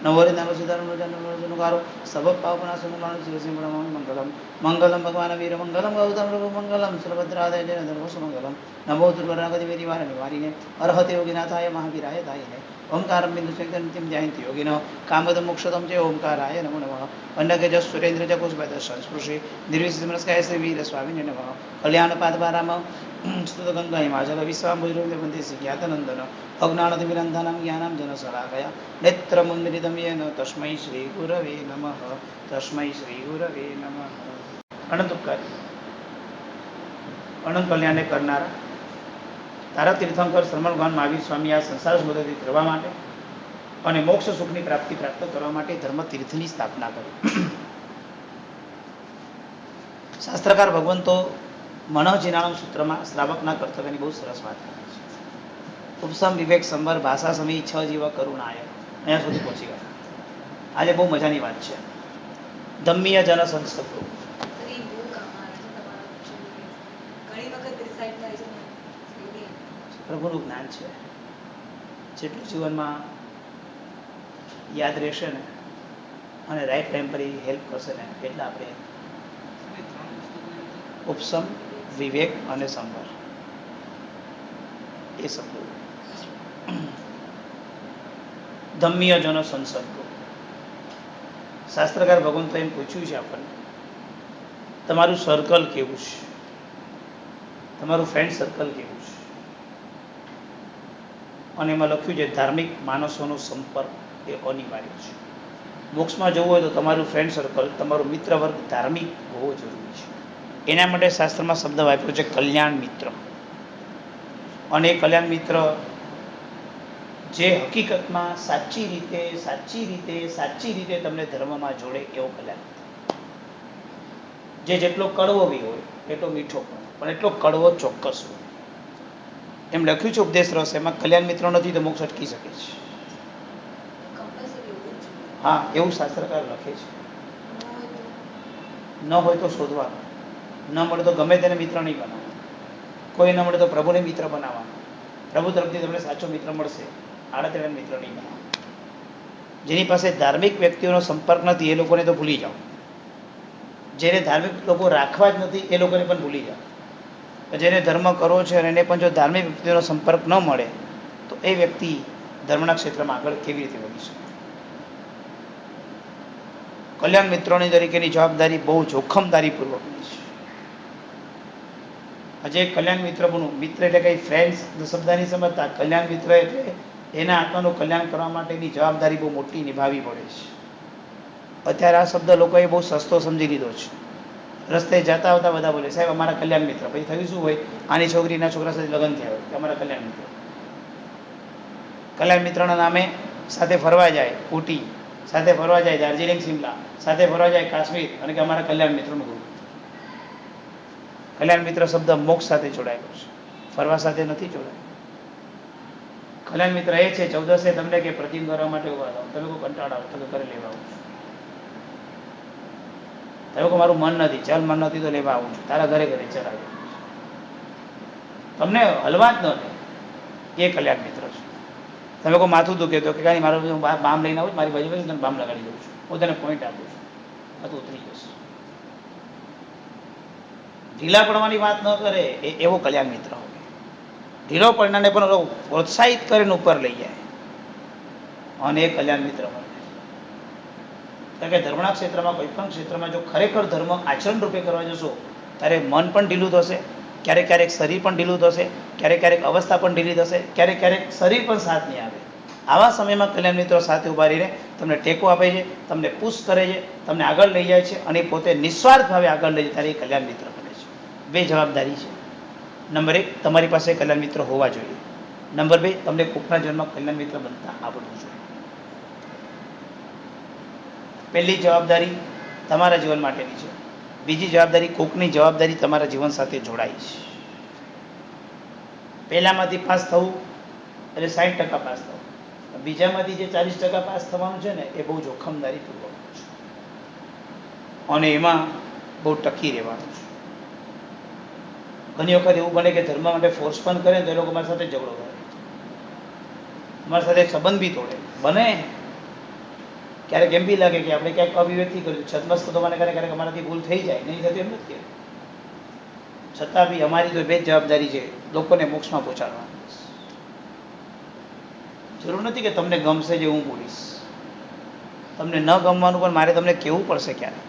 નવો રે નામ સીતારામનો સબ પાવનાસનું મંગલમ મંગલમ ભગવાન વીર મંગલમ ગૌતમ મંગલમ સુભદ્રાદય મંગલમ નમો દુર્ગરાગતિ વેરી વારીને અર્હતે યોગીનાથાય મહાવીરાય દાયને ઓમકારમ બિંદુ નિત્યમ ધ્યાયંતિ યોગિનો કામદ મોક્ષદમ જય ઓમકારાય નમો નમઃ વંદકે જસ સુરેન્દ્ર જગુષભદ સંસ્પૃશી નિર્વિસ્મૃસ્કાય શ્રી વીર સ્વામિને નમઃ કલ્યાણ પાદબારામ સ્તુત ગંગા હિમાચલ વિશ્વાંભુજૃંદ વંદે જ્ઞાતનંદન અજ્ઞાનતિમિરંધનમ જ્ઞાનમ જનશલાકયા નેત્રમુન્મિલિतं येन તસ્મૈ શ્રી ગુરવે નમઃ તસ્મૈ શ્રી ગુરવે નમઃ. અનંત ઉપકાર અનંત કલ્યાણને કરનારા તારા તીર્થંકર શ્રમણ ભગવાન મહાવીર સ્વામી આ સંસાર સમુદ્રથી તરવા માટે અને મોક્ષ સુખની પ્રાપ્તિ પ્રાપ્ત કરવા માટે ધર્મ તીર્થની સ્થાપના કરી. શાસ્ત્રકાર ભગવંતો મનઃજીનાણમ સૂત્રમાં શ્રાવકના કર્તવ્યની બહુ સરસ વાત કરે છે. ઉપસમ વિવેક સંવર ભાષા સમી છ જીવ કરુણાય અહીંયા સુધી પહોંચી ગયા. આજે બહુ મજાની વાત છે. ધમ્મીય જન સંસ્કૃતો પ્રભુનું જ્ઞાન છે. જેટલું જીવનમાં યાદ રહેશે ને અને રાઈટ ટાઈમ પર એ હેલ્પ કરશે ને એટલે આપણે ઉપસમ વિવેક અને સંવર એ શબ્દો ધમ્મીય જનો સંસર્ગો. શાસ્ત્રકાર ભગવંતો એમ પૂછ્યું છે આપણને તમારું સર્કલ કેવું છે, તમારું ફ્રેન્ડ સર્કલ કેવું છે. અને એમાં લખ્યું છે ધાર્મિક માણસોનો સંપર્ક એ અનિવાર્ય છે. મોક્ષમાં જવું હોય તો તમારું ફ્રેન્ડ સર્કલ, તમારો મિત્ર વર્ગ ધાર્મિક હોવો જરૂરી છે. એના માટે શાસ્ત્રમાં શબ્દ વાપર્યો છે કલ્યાણ મિત્ર. અને એ કલ્યાણ મિત્ર જે હકીકતમાં સાચી રીતે તમને ધર્મમાં જોડે એવો કલ્યાણ મિત્ર. જે જેટલો કડવો બી હોય એટલો મીઠો પણ એટલો કડવો ચોક્કસ હોય. એમ લખ્યું છે ઉપદેશ રસ, એમાં કલ્યાણ મિત્ર નથી તો મોક્ષ અટકી શકે છે. હા, એવું શાસ્ત્રકાર લખે છે. ન હોય તો શોધવાનું, ન મળે તો ગમે તેને મિત્ર નહીં બનાવવાનો. કોઈ ન મળે તો પ્રભુને મિત્ર બનાવવાનો. પ્રભુ તરફથી તમને સાચો મિત્ર મળશે, આડા તેને મિત્ર નહીં બનાવવાનો. જેની પાસે ધાર્મિક વ્યક્તિઓનો સંપર્ક નથી એ લોકોને તો ભૂલી જાઓ. જેને ધાર્મિક લોકો રાખવા જ નથી એ લોકોને પણ ભૂલી જાઓ. જેને ધર્મ કરવો છે અને એને પણ જો ધાર્મિક વ્યક્તિનો સંપર્ક ન મળે તો એ વ્યક્તિ ધર્મના ક્ષેત્રમાં આગળ કેવી રીતે વધી શકે. કલ્યાણ મિત્રોની તરીકેની જવાબદારી બહુ જોખમદારીપૂર્વકની છે. આજે કલ્યાણ મિત્ર બનવું, મિત્ર એટલે કંઈ ફ્રેન્ડ્સ શબ્દની સમજતા, કલ્યાણ મિત્ર એટલે એના આત્માનું કલ્યાણ કરવા માટેની જવાબદારી બહુ મોટી નિભાવવી પડે છે. અત્યારે આ શબ્દ લોકોએ બહુ સસ્તો સમજી લીધો છે. રસ્તે જતા આવતા બધા બોલે સાહેબ અમારા કલ્યાણ મિત્ર. પછી થયું શું હોય, આની છોકરીના છોકરા સાથે લગ્ન થયા હોય કે અમારા કલ્યાણ મિત્ર. કલ્યાણ મિત્રના નામે સાથે ફરવા જાય ઊટી, સાથે ફરવા જાય દાર્જિલિંગ શિમલા, સાથે ફરવા જાય કાશ્મીર અને કે અમારા કલ્યાણ મિત્રનું ગ્રુપ. કલ્યાણ મિત્ર શબ્દ મોક્ષ સાથે જોડાયેલો છે, ફરવા સાથે નથી જોડાયેલો. કલ્યાણ મિત્ર એ છે 14 તમને કે પ્રતિમ કરવા માટે ઉભા થાવ, તમે કોઈ કંટાળો આવે તો ઘરે લેવા આવું છું. તમે કોઈ મારું મન નથી, ચાલ મન નથી તો લેવા આવું છું, તારા ઘરે ઘરે ચલાવી તમને હલવા જ ન દે, એ કલ્યાણ મિત્ર છે. તમે કોઈ માથું દુખે તો કે કાંઈ મારું બામ લઈને આવું, મારી બાજુ તને બામ લગાડી દઉં છું, હું તને પોઈન્ટ આપું છું, આ તો ઉતરી જશે. ઢીલા પડવાની વાત ન કરે એવો કલ્યાણ મિત્ર હોય. ઢીલો પડનારને પણ પ્રોત્સાહિત કરીને ઉપર લઈ જાય અને એ કલ્યાણ મિત્ર હોય. કારણ કે ધર્મના ક્ષેત્રમાં, કોઈ પણ ક્ષેત્રમાં જો ખરેખર ધર્મ આચરણ રૂપે કરવા જશો ત્યારે મન પણ ઢીલું થશે, ક્યારેક ક્યારેક શરીર પણ ઢીલું થશે, ક્યારેક ક્યારેક અવસ્થા પણ ઢીલી થશે, ક્યારેક ક્યારેક શરીર પણ સાથ નહીં આપે. આવા સમયમાં કલ્યાણ મિત્રો સાથે ઉભા રહીને તમને ટેકો આપે છે, તમને પુશ કરે છે, તમને આગળ લઈ જાય છે અને પોતે નિસ્વાર્થ ભાવે આગળ લઈ જાય ત્યારે એ કલ્યાણ મિત્ર બને છે. બે જવાબદારી છે. નંબર 1, તમારી પાસે કલ્યાણ મિત્ર હોવા જોઈએ. નંબર 2, તમને કોકના જીવનમાં કલ્યાણ મિત્ર બનતા આવડવું જોઈએ. પહેલી જવાબદારી તમારા જીવન માટેની છે. બીજી જવાબદારી કોકની જવાબદારી તમારા જીવન સાથે જોડાઈ છે. પહેલામાંથી પાસ થવું એટલે 60% પાસ થવું, બીજામાંથી જે 40% પાસ થવાનું છે ને એ બહુ જોખમદારીપૂર્વક છે અને એમાં બહુ ટકી રહેવાનું છે. ઘણી વખત એવું બને કે ધર્મ માટે ફોર્સ પણ કરે તો એ લોકો મારી સાથે ઝઘડો કરે, મારી સાથે સંબંધ બી તોડે. બને ક્યારેક એમ બી લાગે કે આપણે ક્યાંક અભિવ્યક્તિ કર્યું, છદમસ્ત તો મને ક્યારેક અમારાથી ભૂલ થઈ જાય, નહીં થતી એમ નથી. છતાં બી અમારી તો બે જ જવાબદારી છે, લોકોને મોક્ષમાં પહોંચાડવા. જરૂર નથી કે તમને ગમશે જે હું બોલીશ, તમને ન ગમવાનું પણ મારે તમને કહેવું પડશે ક્યારે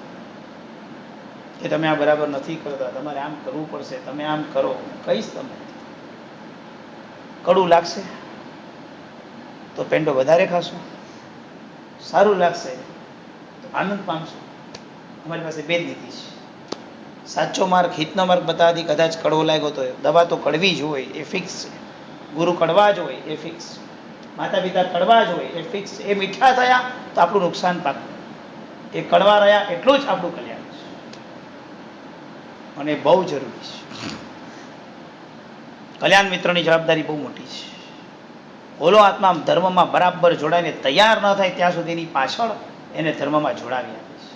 કે તમે આ બરાબર નથી કરતા, તમારે આમ કરવું પડશે, તમે આમ કરો. કહીશ તમને, કડવું લાગશે તો પેંડો વધારે ખાશો, સારું લાગશે તો આનંદ પામશો. અમારી પાસે બે જ નીતિ છે. સાચો માર્ગ, હિતનો માર્ગ બતાવવાથી કદાચ કડવો લાગ્યો તો દવા તો કડવી જ હોય, એ ફિક્સ છે. ગુરુ કડવા જ હોય, એ ફિક્સ છે. માતા પિતા કડવા જ હોય, એ ફિક્સ છે. એ મીઠા થયા તો આપણું નુકસાન પાક્યું, એ કડવા રહ્યા એટલું જ આપણું કલ્યાણ છે. અને બહુ જરૂરી છે. કલ્યાણ મિત્રની જવાબદારી બહુ મોટી છે. ઓલો આત્મા ધર્મમાં બરાબર જોડાઈને તૈયાર ન થાય ત્યાં સુધીની પાછળ એને ધર્મમાં જોડાવી આપે છે.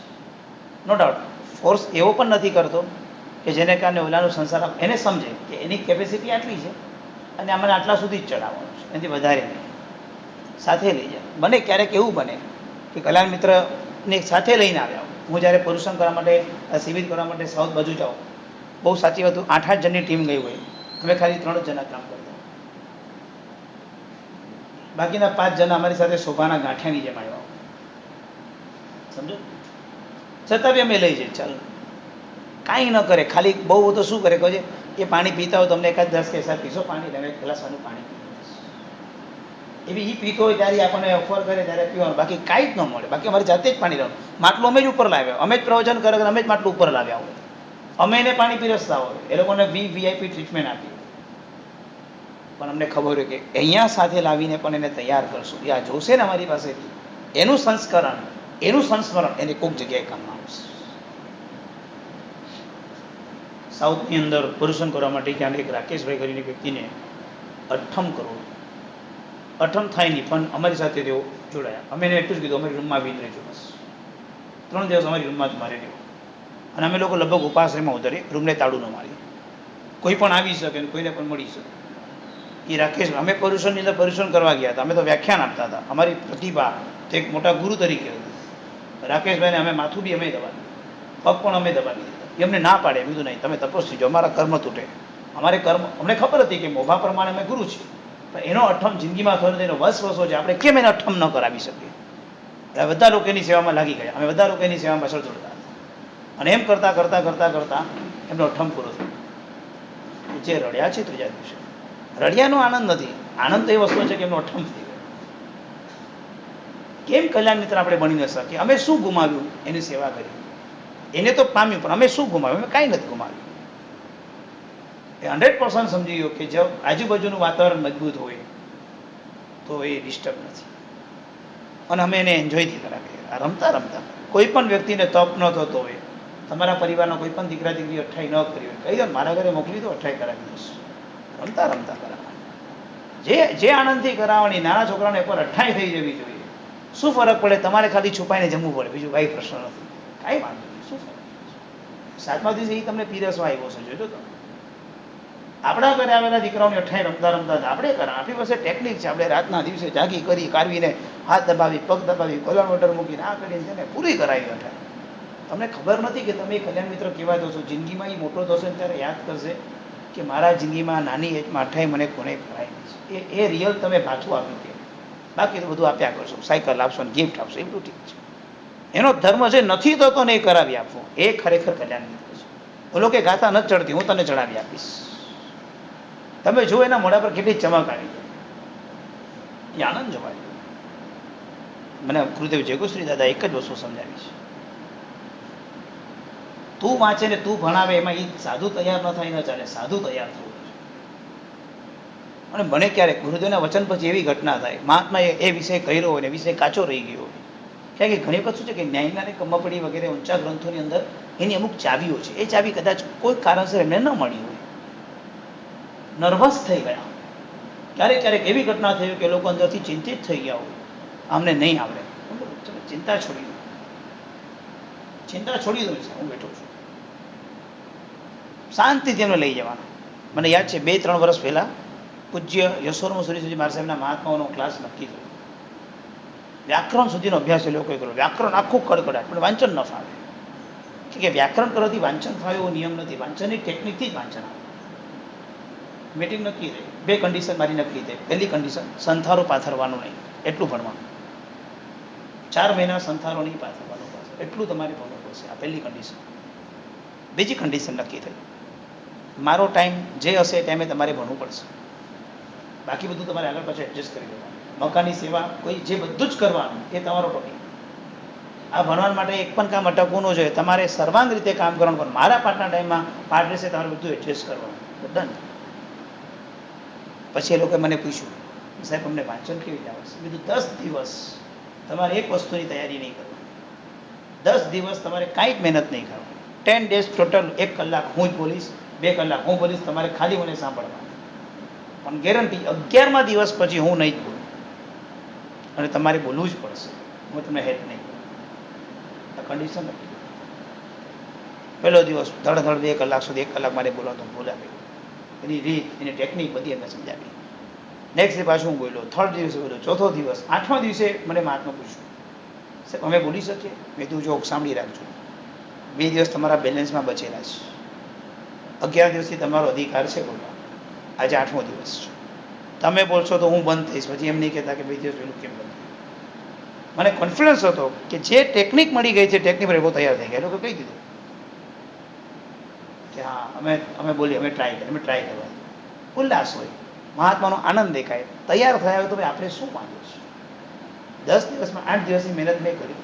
નો ડાઉટ ફોર્સ એવો પણ નથી કરતો કે જેને કારણે ઓલાનું સંસાર એને સમજે કે એની કેપેસિટી આટલી છે અને આમને આટલા સુધી જ ચડાવવાનું છે, એનાથી વધારે નહીં. સાથે લઈ જાય. બને ક્યારેક એવું બને કે કલ્યાણ મિત્રને સાથે લઈને આવ્યા. હું જ્યારે પરુષણ કરવા માટે, શિબિર કરવા માટે સાઉથ બાજુ જાઉં, બહુ સાચી વાત, 8-8 જણની ટીમ ગઈ હોય, અમે ખાલી 3 જ જણા કામ કરતા, બાકીના 5 જણા અમારી સાથે શોભાના ગાંઠિયાની જેમ આવ્યા, સમજો. છતાં બી અમે લઈ જઈએ, ચાલો કાંઈ ન કરે, ખાલી બહુ તો શું કરે કહે, એ પાણી પીતા હોય તમને એકાદ 10 પૈસા પીશો પાણી, તમે ગ્લાસવાનું પાણી પી એવી એ પીતો હોય ત્યારે આપણને ઓફર કરે ત્યારે પીવાનું, બાકી કાંઈ જ ન મળે. બાકી અમારી જાતે જ પાણી લેવાનું. માટલું અમે જ ઉપર લાવ્યા, અમે જ પ્રવચન કરે, અમે જ માટલું ઉપર લાવ્યા હોય, અમે એને પાણી પીરસતા હોય, એ લોકોને VIP ટ્રીટમેન્ટ આપી. પણ અમને ખબર હોય કે અહીંયા સાથે લાવીને પણ એને તૈયાર કરશું, આ જોશે ને અમારી પાસેથી, એનું સંસ્કરણ, એનું સંસ્મરણ એને કોઈક જગ્યાએ કામમાં આવશે. સાઉથની અંદર પરુષણ કરવા માટે ક્યાં એક રાકેશભાઈ કરીને વ્યક્તિને 58 કરોડ, 58 થાય નહીં પણ અમારી સાથે તેઓ જોડાયા. અમે એને એટલું જ કીધું, અમારી રૂમમાં આવીને રહેજો, બસ 3 દિવસ અમારી રૂમમાં જ મારે રહ્યો. અને અમે લોકો લગભગ ઉપાશ્રયમાં ઉતરીએ, રૂમને તાળું ન મારીએ, કોઈ પણ આવી શકે ને કોઈને પણ મળી શકે. એ રાકેશ, અમે પરુષણની અંદર પરુષણ કરવા ગયા હતા, અમે તો વ્યાખ્યાન આપતા હતા, અમારી પ્રતિભા તો એક મોટા ગુરુ તરીકે હતી. રાકેશભાઈને અમે માથું બી અમે દબાવી, પગ પણ અમે દબાવી દીધા. એ અમને ના પાડે, કીધું નહીં તમે તપસ્વી જો, અમારા કર્મ તૂટે. અમારે કર્મ, અમને ખબર હતી કે મોભા પ્રમાણે અમે ગુરુ છીએ, પણ એનો અઠમ જિંદગીમાં થયો નથી, એનો વસો છે, આપણે કેમ એને અઠમ ન કરાવી શકીએ. એટલે બધા લોકો એની સેવામાં લાગી ગયા, અમે બધા લોકો એની સેવામાં પાછળ જોડતા હતા. અને એમ કરતાં કરતાં કરતાં કરતાં એમનો અઠમ પૂરો થયો. જે રડ્યા છે 3જા દિવસે, રડ્યાનો આનંદ નથી, આનંદ તો એ વસ્તુ છે કે એમનો અઠમ થઈ ગયો. કેમ કલ્યાણ મિત્ર આપણે બની ન શકીએ? અમે શું ગુમાવ્યું એની સેવા કરી? એને તો પામ્યું, પણ અમે શું ગુમાવ્યું? અમે કાંઈ નથી ગુમાવ્યું. એ 100% સમજી ગયો કે જો આજુબાજુનું વાતાવરણ મજબૂત હોય તો એ ડિસ્ટર્બ નથી. અને અમે એને એન્જોયથી કરાવીએ, રમતા રમતા. કોઈ પણ વ્યક્તિને તપ ન થતો હોય, તમારા પરિવારના કોઈ પણ દીકરા દીકરી અઠ્ઠાઈ ન કરી હોય, કહી દો મારા ઘરે મોકલી દો, અઠ્ઠાઈ કરાવી દઈશ. રમતા રમતા કરાવવાની, જે આનંદથી કરાવવાની. નાના છોકરાને એકવાર અઠ્ઠાઈ થઈ જવી જોઈએ. શું ફરક પડે? તમારે ખાલી છુપાઈને જમવું પડે, બીજું કાંઈ પ્રશ્ન નથી, કાંઈ વાંધો નહીં. શું ફરક? 7મા દિવસે એ તમને પીરસવા આવ્યો છે, જોજો તમે. આપણા ઘરે આવેલા દીકરાઓને અઠ્ઠાઈ રમતા રમતા આપણે કરા, આપણી પાસે ટેકનિક છે. આપણે રાતના દિવસે જાગી કરી કાઢવીને હાથ દબાવી, પગ દબાવી, કોલર મોટર મૂકીને આ કરીને તેને પૂરી કરાવી અઠ્ઠાઈ. તમને ખબર નથી કે તમે કલ્યાણ મિત્ર કેવા દો છો. જિંદગીમાં એ મોટો થશે ને ત્યારે યાદ કરશે કે મારા જિંદગીમાં નાની એજમાં અઠ્ઠાઈ મને કોને કરાવી છે. એ રિયલ તમે પાછું આપ્યું કે, બાકી તો બધું આપ્યા કરશો, સાયકલ આપશો ને ગિફ્ટ આપશો, એ બધું ઠીક છે. એનો ધર્મ જે નથી થતો ને એ કરાવી આપવો, એ ખરેખર કલ્યાણ મિત્ર છે. બોલો કે ગાતા નથી ચડતી, હું તને ચડાવી આપીશ. તમે જો એના મોઢા પર કેટલી ચમક આવી જાય, એ આનંદ જોવાય. મને ગુરુદેવ જયગુશ્રી દાદા એક જ વસ્તુ સમજાવી છે, તું વાંચે ને તું ભણાવે એમાં એ સાધુ તૈયાર ન થાય ન ચાલે, સાધુ તૈયાર થવું છે. અને બને ક્યારેક ગુરુદેવના વચન પછી એવી ઘટના થાય, મહાત્માએ એ વિષય કર્યો હોય ને વિષય કાચો રહી ગયો હોય. કારણ કે ઘણી વખત શું છે કે ન્યાયના ને કમ્મપડી વગેરે ઊંચા ગ્રંથોની અંદર એની અમુક ચાવીઓ છે. એ ચાવી કદાચ કોઈ કારણસર એમને ન મળી હોય, નર્વસ થઈ ગયા. ક્યારેક ક્યારેક એવી ઘટના થઈ કે લોકો અંદરથી ચિંતિત થઈ ગયા હોય, અમને નહીં આવડે. ચિંતા છોડી દો, ચિંતા છોડી દો, હું બેઠો છું. શાંતિથી એમને લઈ જવાના. મને યાદ છે 2-3 વર્ષ પહેલાં પૂજ્ય યશોરમ સુરી સુધી મારા સાહેબના મહાત્માઓનો ક્લાસ નક્કી થયો. વ્યાકરણ સુધીનો અભ્યાસ એ લોકોએ કર્યો. વ્યાકરણ આખું કડકડાટ, પણ વાંચન ન ફાવે. કે વ્યાકરણ કરવાથી વાંચન થાય એવો નિયમ નથી. વાંચનની ટેકનિકથી જ વાંચન આવે. મીટિંગ નક્કી થઈ, 2 કન્ડિશન મારી નક્કી થઈ. પહેલી કન્ડિશન, સંથારો પાથરવાનું નહીં, એટલું ભણવાનું. 4 મહિના સંથારો નહીં પાથરવાનું, એટલું તમારે ભણવું પડશે. આ પહેલી કન્ડિશન. બીજી કન્ડિશન નક્કી થઈ, મારો ટાઈમ જે હશે એ ટાઈમે તમારે ભણવું પડશે. બાકી બધું તમારે આગળ પાછળ એડજસ્ટ કરી દેવાનું. મકાનની સેવા કોઈ જે બધું જ કરવાનું એ તમારો ટોપિક. આ ભણવા માટે એક પણ કામ અટકવું ન જોઈએ. તમારે સર્વાંગ રીતે કામ કરવાનું, પણ મારા પાર્ટના ટાઈમમાં પાર્ટ રહેશે, તમારે બધું એડજસ્ટ કરવાનું. ડન. પછી એ લોકોએ મને પૂછ્યું, સાહેબ અમને વાંચન કેવી રીતે આવશે? બીજું 10 દિવસ તમારે એક વસ્તુની તૈયારી નહીં કરવાની. 10 દિવસ તમારે કાંઈ જ મહેનત નહીં કરવાની. 10 days ટોટલ. 1 કલાક હું જ બોલીશ, 2 કલાક હું બોલીશ, તમારે ખાલી મને સાંભળવાનું. પણ ગેરંટી 11મા દિવસ પછી હું નહીં જ બોલું, અને તમારે બોલવું જ પડશે. હું તમને હેલ્પ નહીં કરું. આ કન્ડિશન નથી. પહેલો દિવસ ધડ 2 કલાક સુધી 1 કલાક મારે બોલાવતો બોલાવી, એની રીત, એની ટેકનિક બધી એમને સમજાવી. નેક્સ્ટ ડે પાછું હું બોલ્યો, 3rd દિવસે બોલ્યો, 4થો દિવસ. 8મા દિવસે મને મહાત્મા પૂછ્યું, સાહેબ અમે બોલી શકીએ? મેં તું જો સાંભળી રાખજો, 2 દિવસ તમારા બેલેન્સમાં બચેલા છે, 11 દિવસથી તમારો અધિકાર છે બોલવા. આજે 8મો દિવસ છે, તમે બોલશો તો હું બંધ થઈશ. પછી એમ નહીં કહેતા કે 2 દિવસ પેલું કેમ બંધ. મને કોન્ફિડન્સ હતો કે જે ટેકનિક મળી ગઈ છે, ટેકનિક પર એવો તૈયાર થઈ ગયા. એ લોકો કહી દીધું કે હા અમે બોલીએ, અમે ટ્રાય કરવા. ઉલ્લાસ હોય, મહાત્માનો આનંદ દેખાય. તૈયાર થયા હોય તો ભાઈ આપણે શું માંગ્યું છે? 10 દિવસમાં 8 દિવસની મહેનત મેં કરી,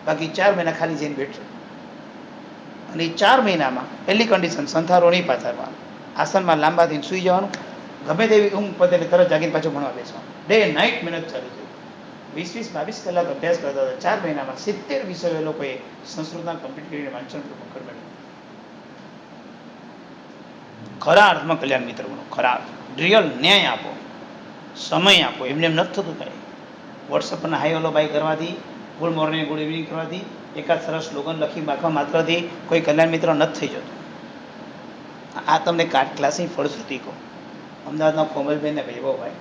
બાકી 4 મહિના ખાલી જઈને બેઠો. અને એ 4 મહિનામાં પહેલી કન્ડિશન, સંથારો નહીં પાથરવાનું, આસનમાં લાંબા થઈને સૂઈ જવાનું, ગમે તેવી ઊંઘ પતે તરત જાગીને પાછું ભણવા બેસવાનું. ડે નાઇટ મહેનત ચાલુ થઈ. 20-22 કલાક અભ્યાસ કરતા હતા. 4 મહિનામાં 70 વિષયો એ લોકોએ સંસ્કૃતના કમ્પ્લીટ કરીને વાંચન પર પકડ મેળવી. ખરા અર્થમાં કલ્યાણ મિત્ર બનો. ખરા રિયલ ન્યાય આપો, સમય આપો. એમને એમ નથી થતું કાંઈ. વોટ્સઅપ પરના હાઈ હલો બાય કરવાથી, ગુડ મોર્નિંગ ગુડ ઇવનિંગ કરવાથી, એકાદ સરસ સ્લોગન લખી રાખવા માત્રથી કોઈ કલ્યાણ મિત્ર નથી થઈ જતું. આ તમને ક્લાસની ફળશ્રુતિ કહો. અમદાવાદના કોમલબેન ને વૈભવભાઈ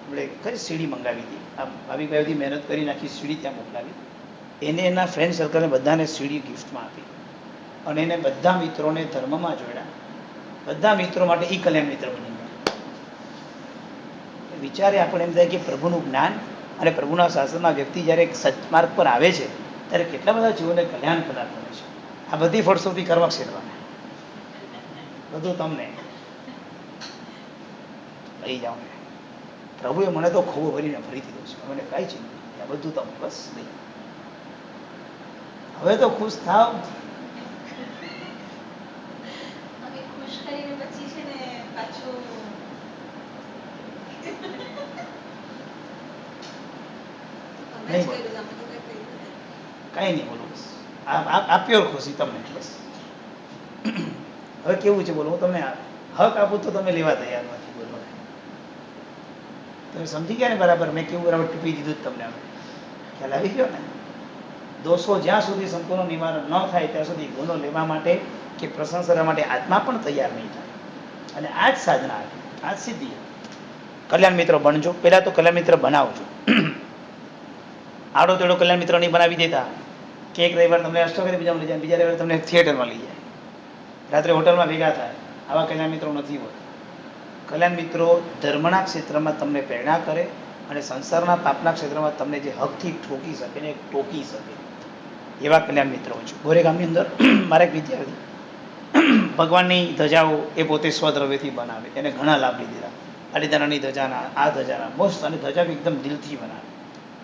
આપણે કઈ સીડી મંગાવી હતી. આ આવી ગઈ મહેનત કરી નાખી, સીડી ત્યાં મોકલાવી. એને એના ફ્રેન્ડ સર્કલને બધાને સીડી ગિફ્ટમાં આપી, અને એને બધા મિત્રોને ધર્મમાં જોડ્યા. બધા મિત્રો માટે એ કલ્યાણ મિત્ર બની ગયા. વિચારે આપણે એમ થાય કે પ્રભુનું જ્ઞાન અને પ્રભુના શાસનમાં વ્યક્તિ જ્યારે સત્માર્ગ પર આવે છે, ત્યારે કેટલા બધા જીવોને કલ્યાણ પ્રદાન કરે છે. આ બધી ફળશ્રુતિ કરવા ક્ષેત્રને બધું તમને લઈ જાઓ. પ્રભુએ મને તો ખોબો ભરીને ભરી દીધો છે. મને કાંઈ ચિંતા, આ બધું તમે બસ નહીં. હવે તો ખુશ થાવ. કાંઈ નહીં બોલું, બસ આપ્યો ખુશી તમને. બસ હવે કેવું છે બોલો, હું તમને હક આપું તો તમે લેવા તૈયાર નથી. બોલો તમે સમજી ગયા ને બરાબર? મેં કેવું બરાબર ટીપી દીધું તમને. હવે ખ્યાલ આવી ગયો ને? દોષો જ્યાં સુધી સંપૂર્ણ નિવારણ ન થાય ત્યાં સુધી ગુનો લેવા માટે કે પ્રશંસા કરવા માટે આત્મા પણ તૈયાર નહીં થાય. અને આ જ સાધના, આ જ સિદ્ધિ. કલ્યાણ મિત્ર બનજો. પહેલાં તો કલ્યાણ મિત્ર બનાવજો. આડો તેડો કલ્યાણ મિત્ર નહીં બનાવી દેતા કે એક રવિવાર તમને અષ્ટોગરી બીજા લઈ જાય, બીજા રવિવાર તમને થિયેટરમાં લઈ જાય, રાત્રે હોટલમાં ભેગા થાય. આવા કલ્યાણ મિત્રો નથી હોતા. કલ્યાણ મિત્રો ધર્મના ક્ષેત્રમાં તમને પ્રેરણા કરે અને સંસારના પાપના ક્ષેત્રમાં તમને જે હકથી ઠોકી શકે ને ટોકી શકે, એવા કલ્યાણ મિત્રો છે. ગોરેગામની અંદર મારા એક વિદ્યાર્થી ભગવાનની ધજાઓ એ પોતે સ્વદ્રવ્યથી બનાવે. એને ઘણા લાભ લીધેલા. આલિદાનાની ધજાના, આ ધજાના મસ્ત, અને ધજા એકદમ દિલથી બનાવે,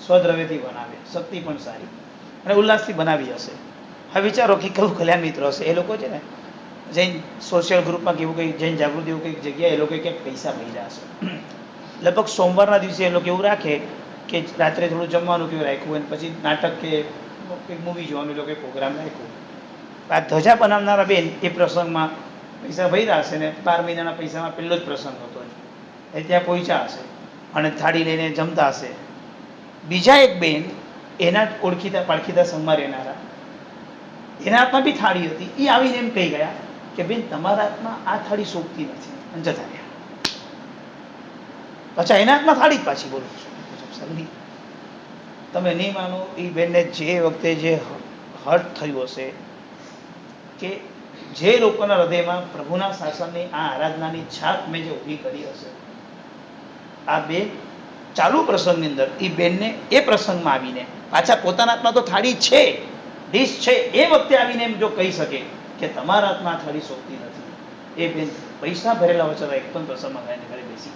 સ્વદ્રવ્યથી બનાવે, શક્તિ પણ સારી અને ઉલ્લાસથી બનાવી હશે. હવે વિચારો કે કયું કલ્યાણ મિત્ર હશે. એ લોકો છે ને જૈન સોશિયલ ગ્રુપમાં કેવું કંઈ જૈન જાગૃતિ એવું કંઈક જગ્યાએ એ લોકોએ ક્યાંક પૈસા મળ્યા હશે. લગભગ સોમવારના દિવસે એ લોકો એવું રાખે કે રાત્રે થોડું જમવાનું કેવું રાખ્યું, અને પછી નાટક કે કંઈક મૂવી જોવાનું એ લોકોએ પ્રોગ્રામ રાખ્યો. આ ધજા બનાવનારા બેન એ પ્રસંગમાં પૈસા ભર્યા હશે ને 12 મહિનાના પૈસામાં પહેલો જ પ્રસંગ હતો. એ ત્યાં પહોંચ્યા હશે અને થાળી લઈને જમતા હશે. બીજા એક બેન એના ઓળખીતા પાળખીતા સંગમાં રહેનારા, એના હાથમાં બી થાળી હતી. એ આવીને એમ કહી ગયા કે બેન તમારા હાથમાં આ થાળી શોભતી નથી, અને જતા રહ્યા. અચ્છા, એના હાથમાં થાળી જ પાછી. બોલો સંગી તમે નહીં માનો, એ બેનને જે વખતે જે હર્ટ થયું હશે, કે જે લોકોના હૃદયમાં પ્રભુના શાસનની આ આરાધનાની છાપ મેં જે ઊભી કરી હશે, આ બેન ચાલુ પ્રસંગની અંદર એ બેનને એ પ્રસંગમાં આવીને પાછા પોતાના હાથમાં તો થાળી છે, ડીશ છે, એ વખતે આવીને એમ જો કહી શકે કે તમારા હાથમાં આ થાળી સોંપતી નથી, એ બેન પૈસા ભરેલા હોય છતાં એક પણ પ્રસંગમાં ગાયને ઘરે બેસી.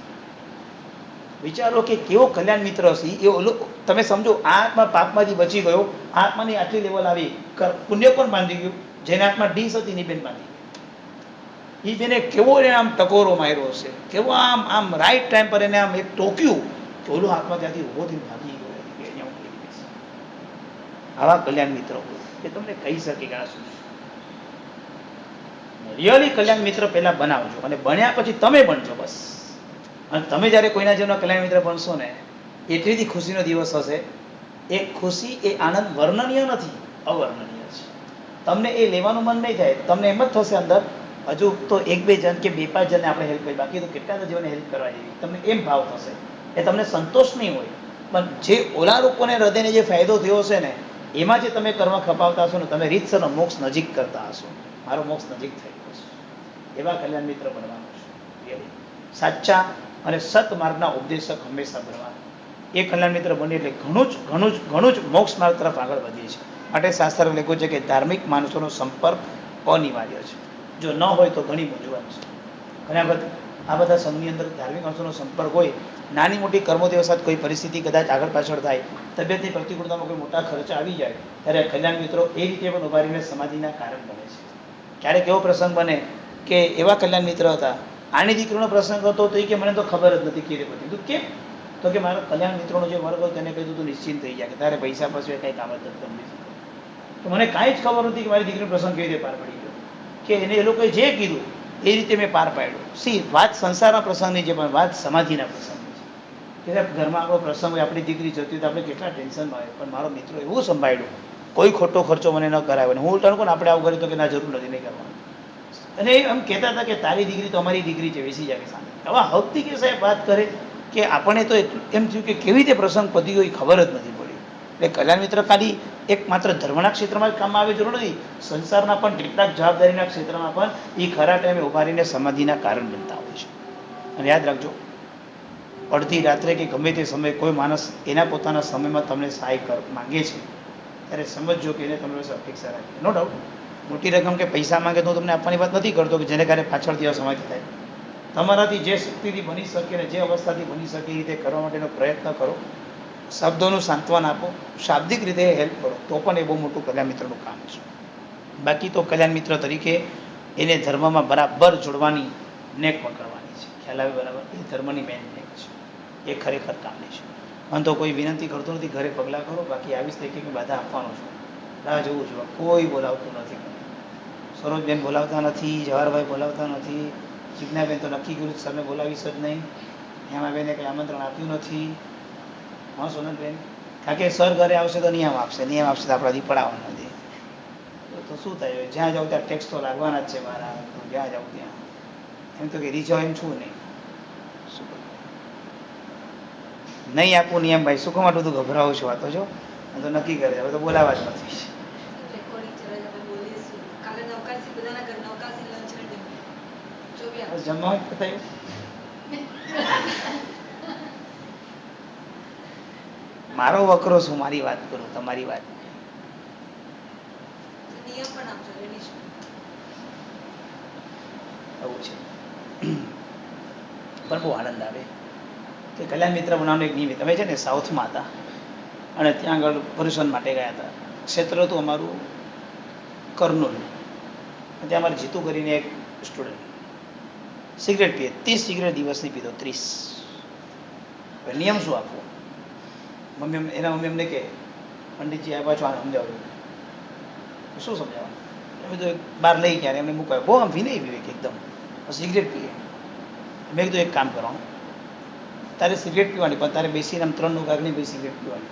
વિચારો કે કેવો કલ્યાણ મિત્ર હશે એ. તમે સમજો, આ આત્મા પાપમાંથી બચી ગયો, આ આત્માની આટલી લેવલ આવી, પુણ્ય કોણ બાંધી ગયું? જેને હાથમાં ડીશ હતી ની બેન બાંધી. એ બેને કેવો એને આમ ટકોરો માર્યો હશે, કેવો આમ આમ રાઈટ ટાઈમ પર એને આમ એક ટોક્યું કે ઓલો હાથમાં ત્યાંથી ઉભો થઈને ભાગી ગયો. આવા કલ્યાણ મિત્રો કે તમને કહી શકે કે આ શું. રિયલી કલ્યાણ મિત્ર પહેલા બનાવજો, અને બન્યા પછી તમે બનજો બસ. અને તમે જ્યારે કોઈના જેવના કલ્યાણ મિત્ર બનશો ને, એટલીથી ખુશીનો દિવસ હશે. એ ખુશી, એ આનંદ વર્ણનીય નથી, અવર્ણનીય છે. તમને એ લેવાનું મન નહીં થાય, તમને એમ જ થશે અંદર હજુ તો 1-2 જણ કે 2-5 જણને આપણે હેલ્પ કરી, બાકી તો કેટલા જીવોને હેલ્પ કરવા જેવી, તમને એમ ભાવ થશે. એ તમને સંતોષ નહીં હોય, પણ જે ઓલા લોકોને હૃદયને જે ફાયદો થયો હશે ને, એમાં જે તમે કર્મ ખપાવતા હશો ને, તમે રીતસરનો મોક્ષ નજીક કરતા હશો. મારો મોક્ષ નજીક થઈ ગયો છે, એવા કલ્યાણ મિત્ર બનવાનું છે. સાચા અને સત માર્ગના ઉપદેશક હંમેશા બનવાનું. એ કલ્યાણ મિત્ર બની એટલે ઘણું જ મોક્ષ માર્ગ તરફ આગળ વધીએ છીએ. માટે શાસ્ત્ર લખ્યું છે કે ધાર્મિક માણસોનો સંપર્ક અનિવાર્ય છે. જો ન હોય તો ઘણી મૂંઝવણ છે. આ બધા સંઘની અંદર ધાર્મિક માણસોનો સંપર્ક હોય, નાની મોટી કર્મોદેવ સાથે કોઈ પરિસ્થિતિ કદાચ આગળ પાછળ થાય, તબિયતની પ્રતિકૂળતામાં કોઈ મોટા ખર્ચા આવી જાય, ત્યારે કલ્યાણ મિત્રો એ રીતે પણ ઉભા રહીને સમાધિના કારણ બને છે. ક્યારેક એવો પ્રસંગ બને કે એવા કલ્યાણ મિત્ર હતા, આની દીકરીનો પ્રસંગ હતો તો એ કે મને તો ખબર જ નથી કેવી બધી. તું કેમ? તો કે મારા કલ્યાણ મિત્રોનો જે વર્ગ હતો તેને કહ્યું તું નિશ્ચિંત થઈ જાય કે તારે પૈસા પછી કંઈ કામ જ નથી. તો મને કાંઈ જ ખબર નથી કે મારી દીકરીનો પ્રસંગ કેવી રીતે પાર પડી ગયો, કે એને એ લોકોએ જે કીધું એ રીતે મેં પાર પાડ્યો. વાત સંસારના પ્રસંગની છે, પણ વાત સમાધિના પ્રસંગની છે. કે ઘરમાં આપણો પ્રસંગ હોય, આપણી દીકરી જતી હોય તો આપણે કેટલા ટેન્શનમાં હોય, પણ મારો મિત્રો એવું સંભાળ્યું, કોઈ ખોટો ખર્ચો મને ન કરાવે. ને હું ઉલટાનું કોને આપણે આવું કર્યું તો કે ના, જરૂર નથી, નહીં કરવાનું. અને એમ કહેતા હતા કે તારી દીકરી તો અમારી દીકરી છે, બેસી જાય સામે. આવા હકથી કે સાહેબ વાત કરે કે આપણને તો એમ થયું કે કેવી રીતે પ્રસંગ પતી ગયો એ ખબર જ નથી પડી. એટલે કલ્યાણ મિત્ર ખાલી એક માત્ર ધર્મના ક્ષેત્રમાં જ કામમાં આવે જરૂર નથી, સંસારના પણ કેટલાક જવાબદારીના ક્ષેત્રમાં પણ એ ખરા ટાઈમે ઉભા રહીને સમાધિના કારણ બનતા હોય છે. અને યાદ રાખજો, અડધી રાત્રે કે ગમે તે સમયે કોઈ માણસ એના પોતાના સમયમાં તમને સહાય માંગે છે, ત્યારે સમજજો કે એને તમારી પાસે અપેક્ષા રાખે. નો ડાઉટ મોટી રકમ કે પૈસા માંગે તો તમને આપવાની વાત નથી કરતો, કે જેને કારણે પાછળથી અસમાધિ થાય. તમારાથી જે શક્તિથી બની શકે અને જે અવસ્થાથી બની શકે એ રીતે કરવા માટેનો પ્રયત્ન કરો. શબ્દોનું સાંત્વન આપો, શાબ્દિક રીતે હેલ્પ કરો, તો પણ એ બહુ મોટું કલ્યાણ મિત્રનું કામ છે. બાકી તો કલ્યાણ મિત્ર તરીકે એને ધર્મમાં બરાબર જોડવાની નેક પકડવાની છે. ખ્યાલ આવે બરાબર? એ ધર્મની મેન નેક છે, એ ખરેખર કામની છે. અને તો કોઈ વિનંતી કરતો નથી, ઘરે પગલાં કરો, બાકી આવીશ તે કે બાધા આપવાનો છું, રાહ જોવું છું. કોઈ બોલાવતું નથી, સરોજબેન બોલાવતા નથી, જવાહરભાઈ બોલાવતા નથી, જીજ્ઞાબેન તો નક્કી કર્યું સરને બોલાવીશ જ નહીં, હેમાબેને કંઈ આમંત્રણ આપ્યું નથી. હા સોનલબેન, કારણ કે સર ઘરે આવશે તો નિયમ આપશે તો આપણાથી પડાવવાના નથી. તો શું થાય? જ્યાં જાઉં ત્યાં ટેક્સ તો લાગવાના જ છે મારા, તો જ્યાં જાઉં ત્યાં એમ તો કે રીઝો એમ છું નહીં. શું નહીં આપું નિયમ ભાઈ, શું માટે તું ગભરાવું છું? આ તો જો તો નક્કી કરે, હવે તો બોલાવા જ નથી. જમવા થયું. મારો વકરો શું, મારી વાત કરું, તમારી વાત આવું છે. પણ બહુ આનંદ આવે કે કલ્યાણ મિત્ર બનાવવાનો એક નિમિત્ત. અમે છે ને સાઉથમાં હતા અને ત્યાં આગળ પર્યુષણ માટે ગયા હતા. ક્ષેત્ર હતું અમારું કર્નૂલ. ત્યાં અમારે જીતુ કરીને એક સ્ટુડન્ટ સિગરેટ પીએ, 30 સિગરેટ દિવસની પીધો, 30. નિયમ શું આપવો? એના મમ્મી એમને કે પંડિતજી આવ્યા છો, આને સમજાવ્યું. શું સમજાવવાનું? અમે તો બહાર લઈ ગયા, એમને મૂકાય, બહુ આમ વિનય વિવેક એકદમ, સિગરેટ પીએ. મેં કીધું એક કામ કરવાનું, તારે સિગરેટ પીવાની, પણ તારે બેસીને આમ 3 નોકરની પછી સિગરેટ પીવાની,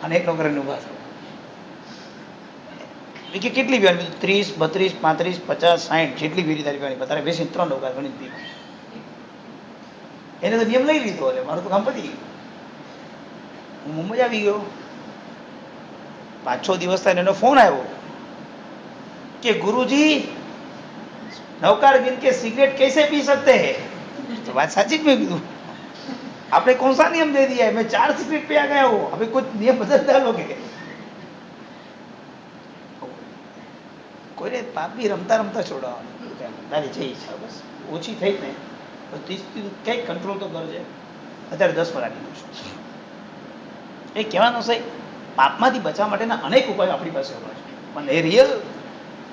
અને 1 નોકરીને ઊભા થવું. કે કેટલી પીવાની? 30, 32, 35, 50, 60 જેટલી પીરી તારી પીવાની, તારે બેસીને 3 નોકર ગણી પીવાની. એને તો નિયમ લઈ લીધો, એટલે મારું તો કામ પતી ગયું. હું મુંબઈ આવી ગયો. 5-6 દિવસ થાય એનો ફોન આવ્યો કે ગુરુજી नौकार गिन के सिगरेट कैसे पी सकते हैं? तो बात साची में कીધું आपने कौन सा नियम दे दिया है? मैं 4 सिगरेट पे आ गया हूँ, अभी कुछ नियम बदल डालोगे? કોઈને પાપી રમતા રમતા છોડાવવાનું, તારી જે ઈચ્છા બસ ઓછી થઈ ને તો 30 કંઈક કંટ્રોલ તો કરજે. અત્યારે 10 પર આવી ગયું છે. એ કહેવાનું છે પાપમાંથી બચવા માટેના અનેક ઉપાયો આપણી પાસે હોય છે, પણ એ રિયલ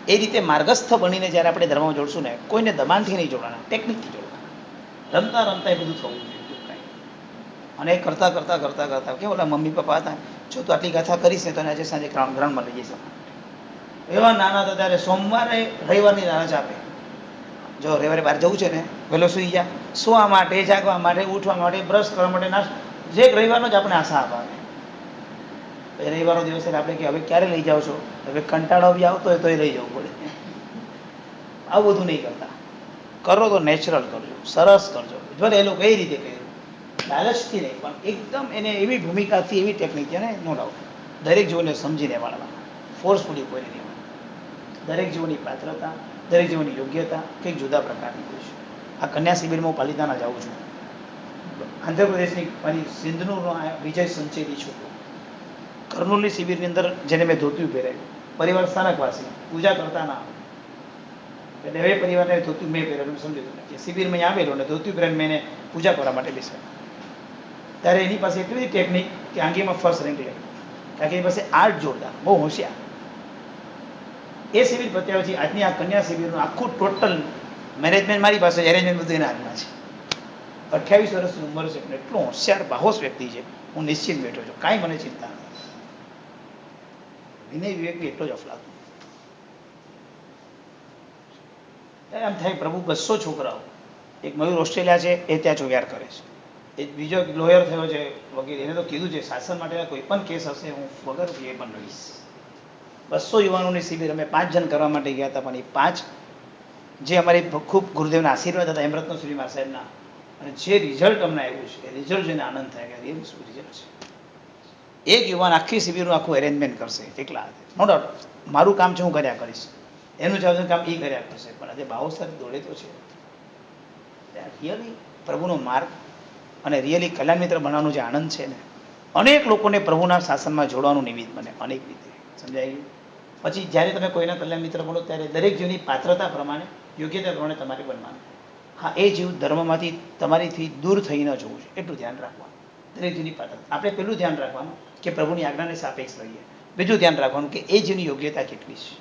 એ રીતે માર્ગસ્થ બનીને જ્યારે આપણે ધર્મમાં જોડશું ને, કોઈને દબાણથી નહીં જોડવાના, ટેકનિકથી જોડવાના. રમતા રમતા એ બધું થવું જોઈએ કાંઈ. અને એ કરતાં કરતાં કરતાં કરતાં કેમ ઓલા મમ્મી પપ્પા હતા, જો તું આટલી કથા કરીશ ને તો આજે સાંજે ગ્રાઉન્ડમાં લઈ જઈશ. એવા નાના હતા ત્યારે સોમવારે રવિવારની રજા આપે. જો રવિવારે બહાર જવું છે ને, વહેલો સુઈ જા, સુવા માટે, જાગવા માટે, ઉઠવા માટે, બ્રશ કરવા માટે, નાસ્તો, જે રવિવારનો જ આપણે આશા અપાવે. રવિવારનો દિવસ એટલે આપણે કે હવે ક્યારે લઈ જાઓ છો? હવે કંટાળો બી આવતો હોય તોય લઈ જવું પડે. આવું બધું નહીં કરતા. કરો તો નેચરલ કરજો, સરસ કરજો. ભલે એ લોકો કઈ રીતે કર્યું, લાલચથી નહીં, પણ એકદમ એને એવી ભૂમિકાથી, એવી ટેકનિક છે ને, નો ડાઉટ દરેક જીવનને સમજીને વાળવા, ફોર્સફુલી કોઈને નહીં. દરેક જીવનની પાત્રતા, દરેક જીવનની યોગ્યતા કંઈક જુદા પ્રકારની હોય છે. આ કન્યા શિબિરમાં હું પાલિતાણા જાઉં છું. આંધ્રપ્રદેશની મારી સિંધનો વિજય સંચેતી છોકરો, કર્નૂલની શિબિરની અંદર જેને મેં ધોતિયું પહેરાવ્યું, પરિવાર સ્થાનકવાસી, પૂજા કરતા ના, એટલે હવે પરિવારને ધોતિયું મેં પહેરેલું સમજ્યું કે શિબિરમાં આવેલો ને ધોતિયું પહેરીને મેં એને પૂજા કરવા માટે બેસ્યા. ત્યારે એની પાસે એટલી બધી ટેકનિક કે આંગીમાં ફર્સ્ટ રેન્ક લઈ, કારણ કે એની પાસે આર્ટ જોરદાર, બહુ હોશિયાર. એ શિબિર પત્યા પછી આજની આ કન્યા શિબિરનું આખું ટોટલ મેનેજમેન્ટ મારી પાસે, એરેન્જમેન્ટ બધું એના હાથમાં છે. 28 વર્ષની ઉંમર છે, પણ એટલો હોશિયાર બાહોશ વ્યક્તિ છે. હું નિશ્ચિત બેઠો છું, કાંઈ મને ચિંતા નથી. વિનય વિવેક બી એટલો જ અફલાતું. એમ થાય પ્રભુ 200 છોકરાઓ, એક મયુર ઓસ્ટ્રેલિયા છે એ ત્યાં ચોવ્યાર કરે છે, એક બીજો લોયર થયો છે વકીલ, એને તો કીધું છે શાસન માટે કોઈ પણ કેસ હશે હું વગર એ પણ લઈશ. 200 યુવાનોની શિબિર અમે 5 જણ કરવા માટે ગયા હતા, પણ એ 5 જે અમારી ખૂબ ગુરુદેવના આશીર્વાદ હતા, હેમરત્ન સુરીમાર સાહેબના, અને જે રિઝલ્ટ અમને આવ્યું છે એ રિઝલ્ટ જોઈને આનંદ થાય કે રિયલ શું રિઝલ્ટ છે. એક યુવાન આખી શિબિરનું આખું એરેન્જમેન્ટ કરશે એકલા હાથે, નો ડાઉટ મારું કામ છે હું કર્યા કરીશ, એનું જવાબદાર કામ એ કર્યા કરશે, પણ આજે ભાવ સાથે દોડે તો છે. રિયલી પ્રભુનો માર્ગ અને રિયલી કલ્યાણ મિત્ર બનાવવાનું જે આનંદ છે ને, અનેક લોકોને પ્રભુના શાસનમાં જોડવાનું નિમિત્ત બને અનેક રીતે. સમજાય ગયું? પછી જ્યારે તમે કોઈના કલ્યાણ મિત્ર બનો ત્યારે દરેક જીવની પાત્રતા પ્રમાણે, યોગ્યતા પ્રમાણે તમારે બનવાનું. હા, એ જીવ ધર્મમાંથી તમારીથી દૂર થઈ ન જવું છે એટલું ધ્યાન રાખવાનું. દરેક જીવની પાત્રતા આપણે પેલું ધ્યાન રાખવાનું કે પ્રભુની આજ્ઞાને સાપેક્ષ રહીએ. બીજું ધ્યાન રાખવાનું કે એ જીવની યોગ્યતા કેટલી છે.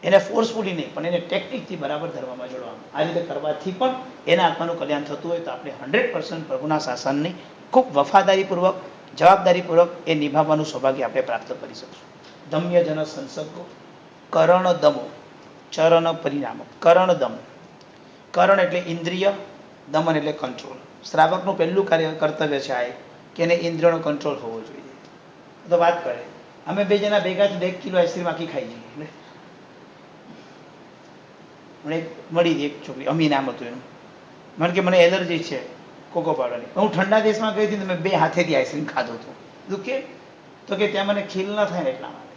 એને ફોર્સફુલી નહીં, પણ એને ટેકનિકથી બરાબર ધર્મમાં જોડવાનું. આ રીતે કરવાથી પણ એના આત્માનું કલ્યાણ થતું હોય તો આપણે 100% પ્રભુના શાસનની ખૂબ વફાદારીપૂર્વક, જવાબદારીપૂર્વક એ નિભાવવાનું સૌભાગ્ય આપણે પ્રાપ્ત કરી શકશું. દમ્ય જન સંસર્ગો કરણ દમો ચરણ પરિણામો. કરણ દમ, કરણ એટલે ઇન્દ્રિય, દમન એટલે કંટ્રોલ. શ્રાવકનું પહેલું કર્તવ્ય છે આ કે એને ઇન્દ્રિયનો કંટ્રોલ હોવો જોઈએ. તો વાત કરે અમે 2 જણા ભેગા 1 કિલો આઈસ્ક્રીમ આખી ખાઈ જઈએ. મને મળી હતી એક છોકરી, અમી નામ હતું એનું, મને કે મને એલર્જી છે કોકો પાવડરની. હું ઠંડા દેશમાં ગઈ હતી તો મેં 2 હાથેથી આઈસ્ક્રીમ ખાધો હતો. કીધું કે તો કે ત્યાં મને ખીલ ન થાય ને એટલા માટે.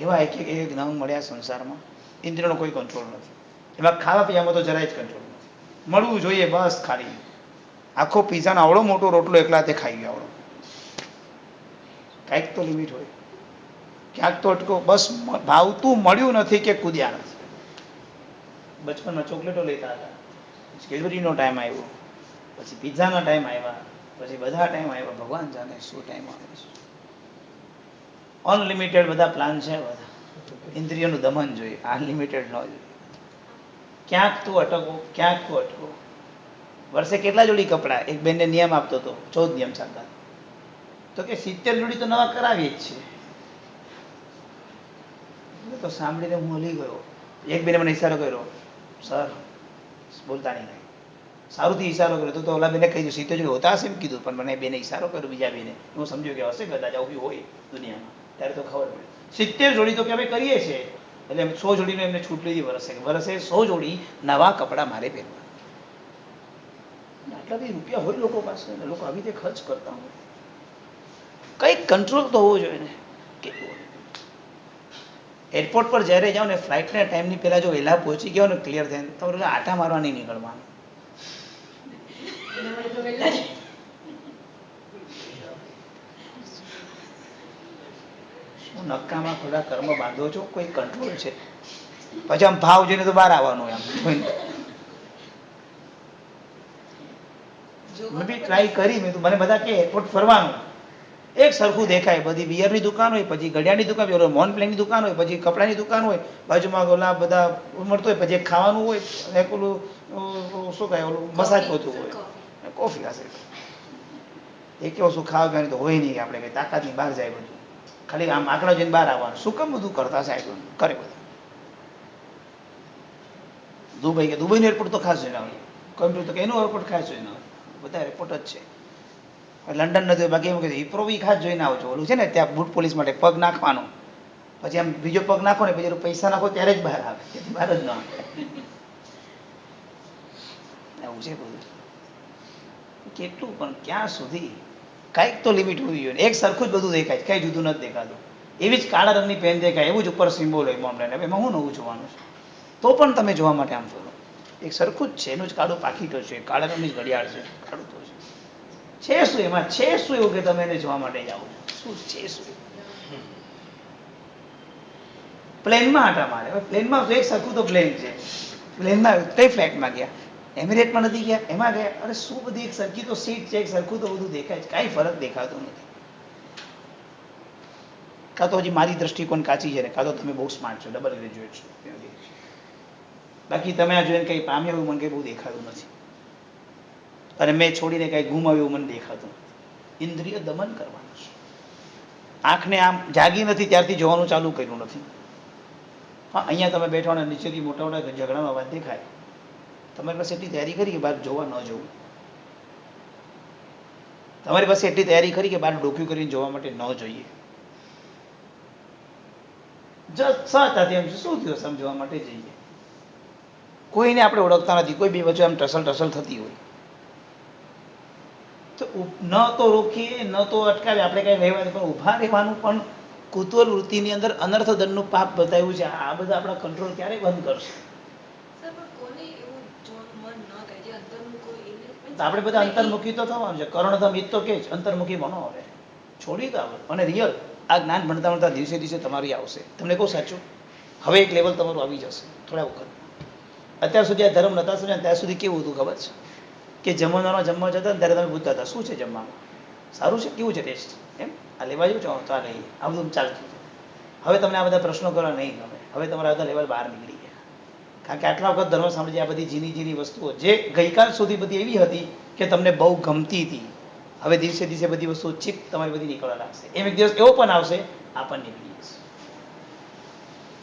એવા એક જ્ઞાન મળ્યા સંસારમાં, ઇન્દ્રિયનો કોઈ કંટ્રોલ નથી. એમાં ખાવા પીવામાં તો જરાય જ કંટ્રોલ નથી. મળવું જોઈએ બસ ખાલી. આખો પીઝાનો આવડો મોટો રોટલો એકલા હાથે ખાઈ ગયો આવડો. કાંઈક તો લિમિટ હોય, ક્યાંક તો અટકો. બસ ભાવતું મળ્યું નથી કે કૂદ્યા નથી. બચપનમાં ચોકલેટો લેતા હતા, કેડબરીનો ટાઈમ આવ્યો, પછી પિઝાના ટાઈમ આવ્યા, પછી બધા ટાઈમ આવ્યા. ભગવાન જાણે શું ટાઈમ આવે છે. અનલિમિટેડ બધા પ્લાન છે બધા. ઇન્દ્રિયોનું દમન જોઈએ, અનલિમિટેડ ન જોઈએ. ક્યાંક તું અટકો, ક્યાંક તું અટકો. વર્ષે કેટલા જોડી કપડાં? એક બેનને નિયમ આપતો હતો, 14 નિયમ ચાલતા, તો કે 70 જોડી તો નવા કરાવીએ જ છે. તો સાંભળીને હું હલી ગયો. એક બેને મને ઈશારો કર્યો, સર બોલતા નહીં કાંઈ. સારુંથી ઈશારો કર્યો તો ઓલા બેને કહી દીધું 70 જોડી હોતા હશે એમ કીધું, પણ મને બેને ઈશારો કર્યો બીજા બેને. હું સમજ્યો કે હશે કદાચ આવું બી હોય દુનિયામાં. ત્યારે તો ખબર પડી 70 જોડી તો કે અમે કરીએ છીએ. એટલે 100 જોડીનો એમને છૂટ લીધી વર્ષે. વર્ષે 100 જોડી નવા કપડાં મારે પહેરવા. આટલા બધી રૂપિયા હોય લોકો પાસે, લોકો આવી રીતે ખર્ચ કરતા હોય. કંઈક કંટ્રોલ તો હોવો જોઈએ ને. કે એરપોર્ટ પર જ્યારે જાઓ ને ફ્લાઇટના ટાઈમની પહેલાં જો વહેલા પહોંચી ગયો ને ક્લિયર થઈને તમારે આટા મારવા નહીં નીકળવાનું. શું નક્કામાં થોડા કર્મ બાંધો છો, કોઈ કંટ્રોલ છે? પછી આમ ભાવ જોઈને તો બહાર આવવાનું એમ. મેં બી ટ્રાય કરી, મેં તો મને બધા કે એરપોર્ટ ફરવાનું એક સરખું દેખાય, બધી બિયરની દુકાન હોય, પછી ઘડિયાળની દુકાન હોય, મોન પ્લેનની દુકાન હોય, પછી કપડાની દુકાન હોય, બાજુમાં ઓલા બધા મળતું હોય, પછી ખાવાનું હોય, એક ઓલું શું કહે ઓલું મસાજ હોતું હોય, કોફી હશે. એ કેવું શું ખાવા પીવાની તો હોય નહીં, આપણે કંઈ તાકાતની બહાર જાય બધું, ખાલી આમ આંકડા જોઈને બહાર આવવાનું. શું કેમ બધું કરતા સાહેબ કરે બધા. દુબઈ કે દુબઈનું એરપોર્ટ તો ખાસ જોઈને આવે, કમ્પ્યુટર તો કે એનું એરપોર્ટ ખાસ જોઈને આવે, બધા એરપોર્ટ જ છે. લંડન નથી, બાકી એમ કે હિપ્રો બી ખાસ જોઈને આવો છો. ઓલું છે ને ત્યાં બૂટ પોલીસ માટે પગ નાખવાનો, પછી આમ બીજો પગ નાખો ને પછી પૈસા નાખો ત્યારે જ બહાર આવે, બહાર જ ન આવે. એવું છે બધું. કેટલું પણ ક્યાં સુધી, કાંઈક તો લિમિટ હોવી જોઈએ. એક સરખું જ બધું દેખાય, કાંઈ જુદું નથી દેખાતું. એવી જ કાળા રંગની પેન દેખાય, એવું જ ઉપર સિમ્બોલ હોય બોમ્બલેન. એમાં હું નવું જોવાનું છે? તો પણ તમે જોવા માટે આમ ફરો, એક સરખું જ છે, એનું જ કાળું પાકીટો છે, કાળા રંગની જ ઘડિયાળ છે, કાળું તો છે શું એમાં, છે શું એવું કે તમે એને જોવા માટે જાઓ છો? શું છે શું? પ્લેનમાં આટા મારે, પ્લેનમાં એક સરખું તો પ્લેન છે, પ્લેનમાં કઈ ફ્લાઇટમાં ગયા? એમિરેટમાં નથી ગયા, એમાં ગયા. અરે શું બધી એક સરખી તો સીટ છે, એક સરખું તો બધું દેખાય છે, કાંઈ ફરક દેખાતો નથી. કાં તો હજી મારી દ્રષ્ટિકોણ કાચી છે ને, કાં તો તમે બહુ સ્માર્ટ છો, ડબલ ગ્રેજ્યુએટ છો. બાકી તમે આ જોઈને કંઈ પામ્યા એવું મને કંઈ બહુ દેખાતું નથી, અને મેં છોડીને કંઈ ગુમાવ્યું મને દેખાતું નથી. ઇન્દ્રિય દમન કરવાનું છે. આંખને આમ જાગી નથી ત્યારથી જોવાનું ચાલુ કર્યું નથી. હા, અહીંયા તમે બેઠો ને નીચેથી મોટા મોટા ઝઘડાનો અવાજ દેખાય, તમારી પાસે એટલી તૈયારી કરી કે બહાર જોવા ન જવું. તમારી પાસે એટલી તૈયારી કરી કે બહાર ડોક્યુ કરીને જોવા માટે ન જોઈએ. સહજતાથી એમ શું થયું સમજવા માટે જઈએ. કોઈને આપણે ઓળખતા નથી, કોઈ બે વચ્ચે આમ ટસલ ટસલ થતી હોય તો ન તો રોકીએ, ન તો અટકાવે, આપણે કઈ રહેવા પણ ઊભા રહેવાનું પણ કુતૂહલ વૃત્તિની અંદર અનર્થ દંડનું પાપ બતાવ્યું છે. આ બધા આપણા કંટ્રોલ ક્યારે બંધ કરશે? આપણે બધા અંતર્મુખી તો થવાનું છે. કર્ણધમ ઈ તો કે જ અંતર્મુખી બનો. હવે છોડી દો અને રિયલ આ જ્ઞાન ભણતા ભણતા દિવસે દિવસે તમારી આવશે. તમને કહું સાચું, હવે એક લેવલ તમારું આવી જશે થોડા વખત. અત્યાર સુધી આ ધર્મ નતા સમજ્યા ત્યાં સુધી કેવું હતું ખબર છે કે જમવાના જમવા જતા ને ત્યારે તમે પૂછતા હતા શું છે જમવામાં, સારું છે, કેવું છે ટેસ્ટ, એમ આ લેવા જેવું છો તો આ લઈએ, આ બધું ચાલતું છે. હવે તમને આ બધા પ્રશ્નો કરવા નહીં ગમે. હવે તમારા બધા લેવલ બહાર નીકળી ગયા, કારણ કે આટલા વખત ધર્મ સાંભળી આ બધી ઝીની ઝીની વસ્તુઓ જે ગઈકાલ સુધી બધી એવી હતી કે તમને બહુ ગમતી હતી, હવે દિવસે દિવસે બધી વસ્તુઓ ચીપ તમારી બધી નીકળવા લાગશે. એમ એક દિવસ એવો પણ આવશે આ પણ નીકળી જશે.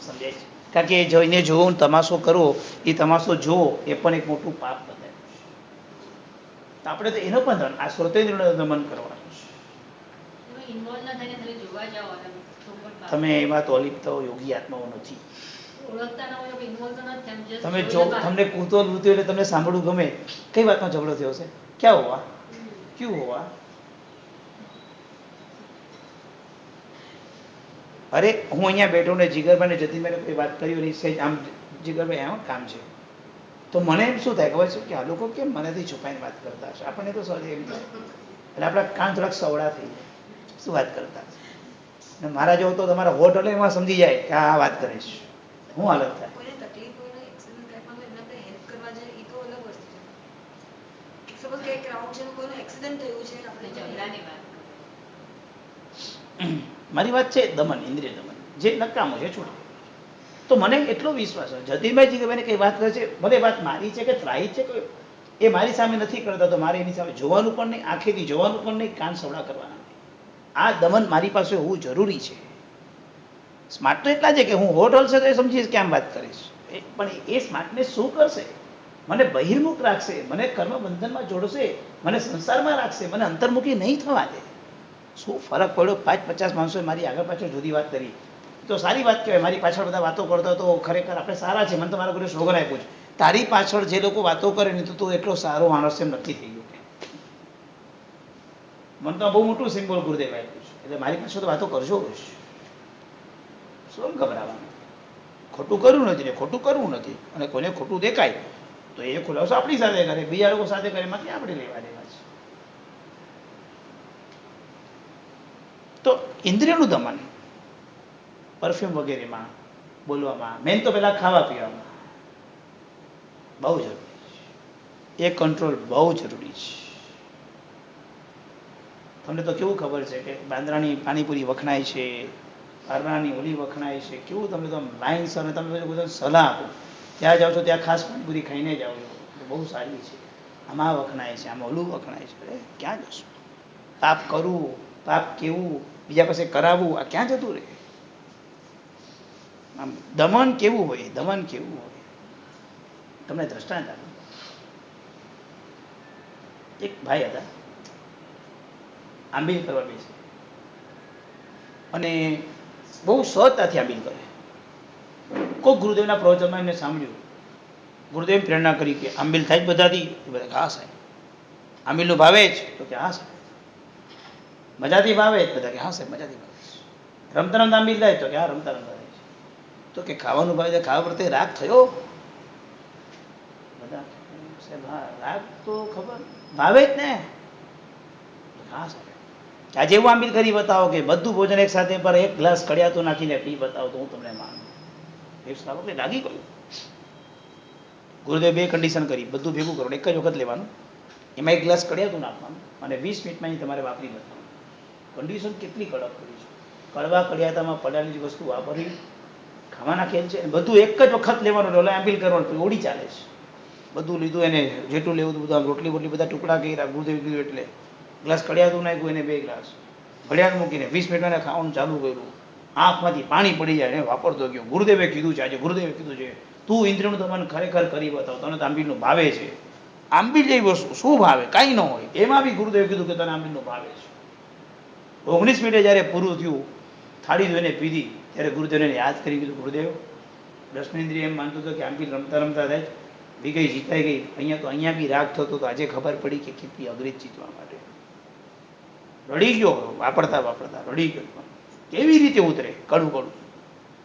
સમજાય છે? કારણ કે જોઈને જોવો તમાશો કરવો, એ તમાશો જોવો એ પણ એક મોટું પાપ બને. તો આપણે તો એનો પણ આ શ્રોતેન્દ્રનો દમન કરવાનું છે. તમે એમાં તો અલિપ્ત યોગી આત્માઓ નથી. તમે જો તમને કુતૂહલ વૃત્તિ એટલે તમને સાંભળવું ગમે, કઈ વાતમાં ઝઘડો થયો છે, ક્યાં હોવા, ક્યું હોવા. અરે હું અહીંયા બેઠો ને જીગરભાઈને જતીનભાઈને કોઈ વાત કરી નહીં, સહેજ આમ જીગરભાઈ એમાં કામ છે તો મને એમ શું થાય ખબર છે કે આ લોકો કેમ મનેથી છુપાઈને વાત કરતા હશે. આપણને તો સહજ એમ થાય, એટલે આપણા કાન થોડાક સવડા થઈ જાય, શું વાત કરતા હશે. ને મારા જેવો તો તમારા હોટ એટલે એમાં સમજી જાય કે આ વાત કરીશ, શું હાલત થાય. મારી વાત છે દમન, ઇન્દ્રિય દમન જે નકામો છે છોડી. તો મને એટલો વિશ્વાસ હોય જતીનભાઈજી કે ભાઈને કઈ વાત કરે છે, ભલે વાત મારી છે કે ત્રાહી છે, એ મારી સામે નથી કરતા તો મારે એની સામે જોવાનું પણ નહીં, આંખેથી જોવાનું પણ નહીં, કાન સવડા કરવાના નહીં. આ દમન મારી પાસે હોવું જરૂરી છે. સ્માર્ટ તો એટલા છે કે હું હોટ હલશે તો એ સમજીશ કેમ વાત કરીશ, પણ એ સ્માર્ટનેસ શું કરશે? મને બહિર્મુખ રાખશે, મને કર્મ બંધનમાં જોડશે, મને સંસારમાં રાખશે, મને અંતર્મુખી નહીં થવા દે. શું ફરક પડ્યો? 5-50 માણસોએ મારી આગળ પાછળ જુદી વાત કરી તો સારી વાત કહેવાય. મારી પાછળ બધા વાતો કરતા તો ખરેખર આપણે સારા છે. મને તો મારા ઘરે સ્લોગન આપ્યું છે, તારી પાછળ જે લોકો વાતો કરે ને તો તું એટલો સારો માણસ એમ નથી થઈ ગયો. મને તો બહુ મોટું સિમ્બોલ ગુરુદેવ આપ્યું છે, એટલે મારી પાસે તો વાતો કરજો જ. શું ગભરાવાનું? ખોટું કરવું નથી ને ખોટું કરવું નથી, અને કોઈને ખોટું દેખાય તો એ ખુલાસો આપણી સાથે કરે, બીજા લોકો સાથે કરે, એમાં ક્યાં આપણે લેવા દેવા છે? તો ઇન્દ્રિયનું દમન પરફ્યુમ વગેરેમાં, બોલવામાં, મેન તો પેલા ખાવા પીવામાં બહુ જરૂરી છે. એ કંટ્રોલ બહુ જરૂરી છે. તમને તો કેવું ખબર છે કે બાંદ્રાની પાણીપુરી વખણાય છે, પારણાની ઓલી વખણાય છે, કેવું તમને તો લાઈન સર, તમે બધા સલાહ આપો, ત્યાં જાઓ છો ત્યાં ખાસ પાણીપુરી ખાઈને જાઓ છો, બહુ સારી છે, આમાં વખણાય છે, આમાં ઓલું વખણાય છે. અરે ક્યાં જશું? પાપ કરવું, પાપ કેવું, બીજા પાસે કરાવવું, આ ક્યાં જતું રહે? આમ દમન કેવું હોય, દમન કેવું હોય, તમને દ્રષ્ટાંત આપું. એક ભાઈ હતા, આંબીલ કરવા બેસે, અને બહુ સહજતાથી આંબીલ કરે. કોઈ ગુરુદેવના પ્રવચનમાં એમને સાંભળ્યું, ગુરુદેવ પ્રેરણા કરી કે આંબીલ થાય જ બધાથી, બધા હા સાહેબ. આંબીલનું ભાવે જ? તો કે હા સાહેબ. મજાથી ભાવે જ? બધા કે હા સાહેબ મજાથી ભાવે છે. રમતા રમતા આંબીલ થાય? તો કે હા રમતા રમતા થાય છે. તો કે ખાવાનું ભાવે, ખાવા પ્રત્યે રાગ થયો? બધા સાહેબ હા રાગ તો ખબર, ભાવે જ ને. હા સાહેબ. આજે એવું આંબીલ કરી બતાવો કે બધું ભોજન એક સાથે પર એક ગ્લાસ કડિયાતું નાખીને પી બતાવો તો હું તમને માનું. એક શ્રાવકને લાગી ગયું. ગુરુદેવ બે કન્ડિશન કરી, બધું ભેગું કરો, એક જ વખત લેવાનું, એમાં એક ગ્લાસ કડિયાતું નાખવાનું, અને 20 મિનિટમાં તમારે વાપરી બતાવવાનું. કન્ડિશન કેટલી કડક કરી છે! કડવા કડિયાતામાં પડેલી વસ્તુ વાપરી, ખાવાના ખેલ છે, બધું એક જ વખત લેવાનું, એટલે આંબીલ કરવાનું, ઓડી ચાલે છે. બધું લીધું, એને જેટલું લેવું બધું, રોટલી બોટલી બધા ટુકડા કર્યા, ગુરુદેવ કીધું એટલે ગ્લાસ કડિયાતું નાખ્યું, એને 2 ગ્લાસ ઘડિયાળ મૂકીને 20 મિનિટમાં ખાવાનું ચાલુ કર્યું. આંખમાંથી પાણી પડી જાય, એને વાપરતો ગયો. ગુરુદેવે કીધું છે, આજે ગુરુદેવે કીધું છે, તું ઇન્દ્રિયનું દમન ખરેખર કરી બતાવ, તને તો આંબીલનું ભાવે છે. આંબીલ જેવી વસ્તુ શું ભાવે? કાંઈ ન હોય. એમાં બી ગુરુદેવે કીધું કે તને આંબીલનું ભાવે છે. 19 મિનિટે જ્યારે પૂરું થયું, થાળી ધોઈને પીધી, ત્યારે ગુરુદેવને યાદ કરી કીધું, ગુરુદેવ, દર્શનેન્દ્રિય એમ માનતો હતો કે આંબીલ રમતા રમતા થાય, વિગઈ જીતાઈ ગઈ, અહીંયા બી રાગ થતો, તો આજે ખબર પડી કે કેટલી અઘરી જીતવા માટે. રડી ગયો, વાપરતા વાપરતા રડી ગયો. કેવી રીતે ઉતરે? કડું કડું.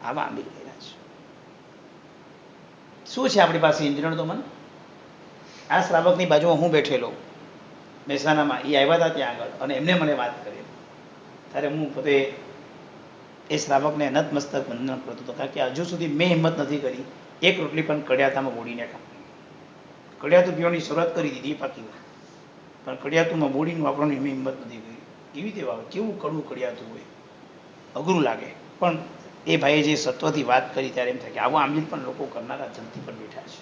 આવા આંબીલ કર્યા છે. શું છે આપણી પાસે ઇન્દ્રિયનું દમન? આ શ્રાવકની બાજુમાં હું બેઠેલો મહેસાણામાં, એ આવ્યા હતા ત્યાં આગળ, અને એમને મને વાત કરી, ત્યારે હું પોતે એ શ્રાવકને નતમસ્તક વંદન કરતો હતો, કારણ કે હજુ સુધી મેં હિંમત નથી કરી એક રોટલી પણ કડિયાતામાં બોડીને ખાવાની. કડિયાતું પીવાની શરૂઆત કરી દીધી, એ પાકી વાત, પણ કડિયાતુંમાં બોડીને વાપરવાની મેં હિંમત નથી કરી. કેવી રીતે વાવે? કેવું કડવું કડિયાતું હોય, અઘરું લાગે. પણ એ ભાઈએ જે સત્વથી વાત કરી, ત્યારે એમ થાય કે આવો આંબીલ પણ લોકો કરનારા ધરતી પર બેઠા છે.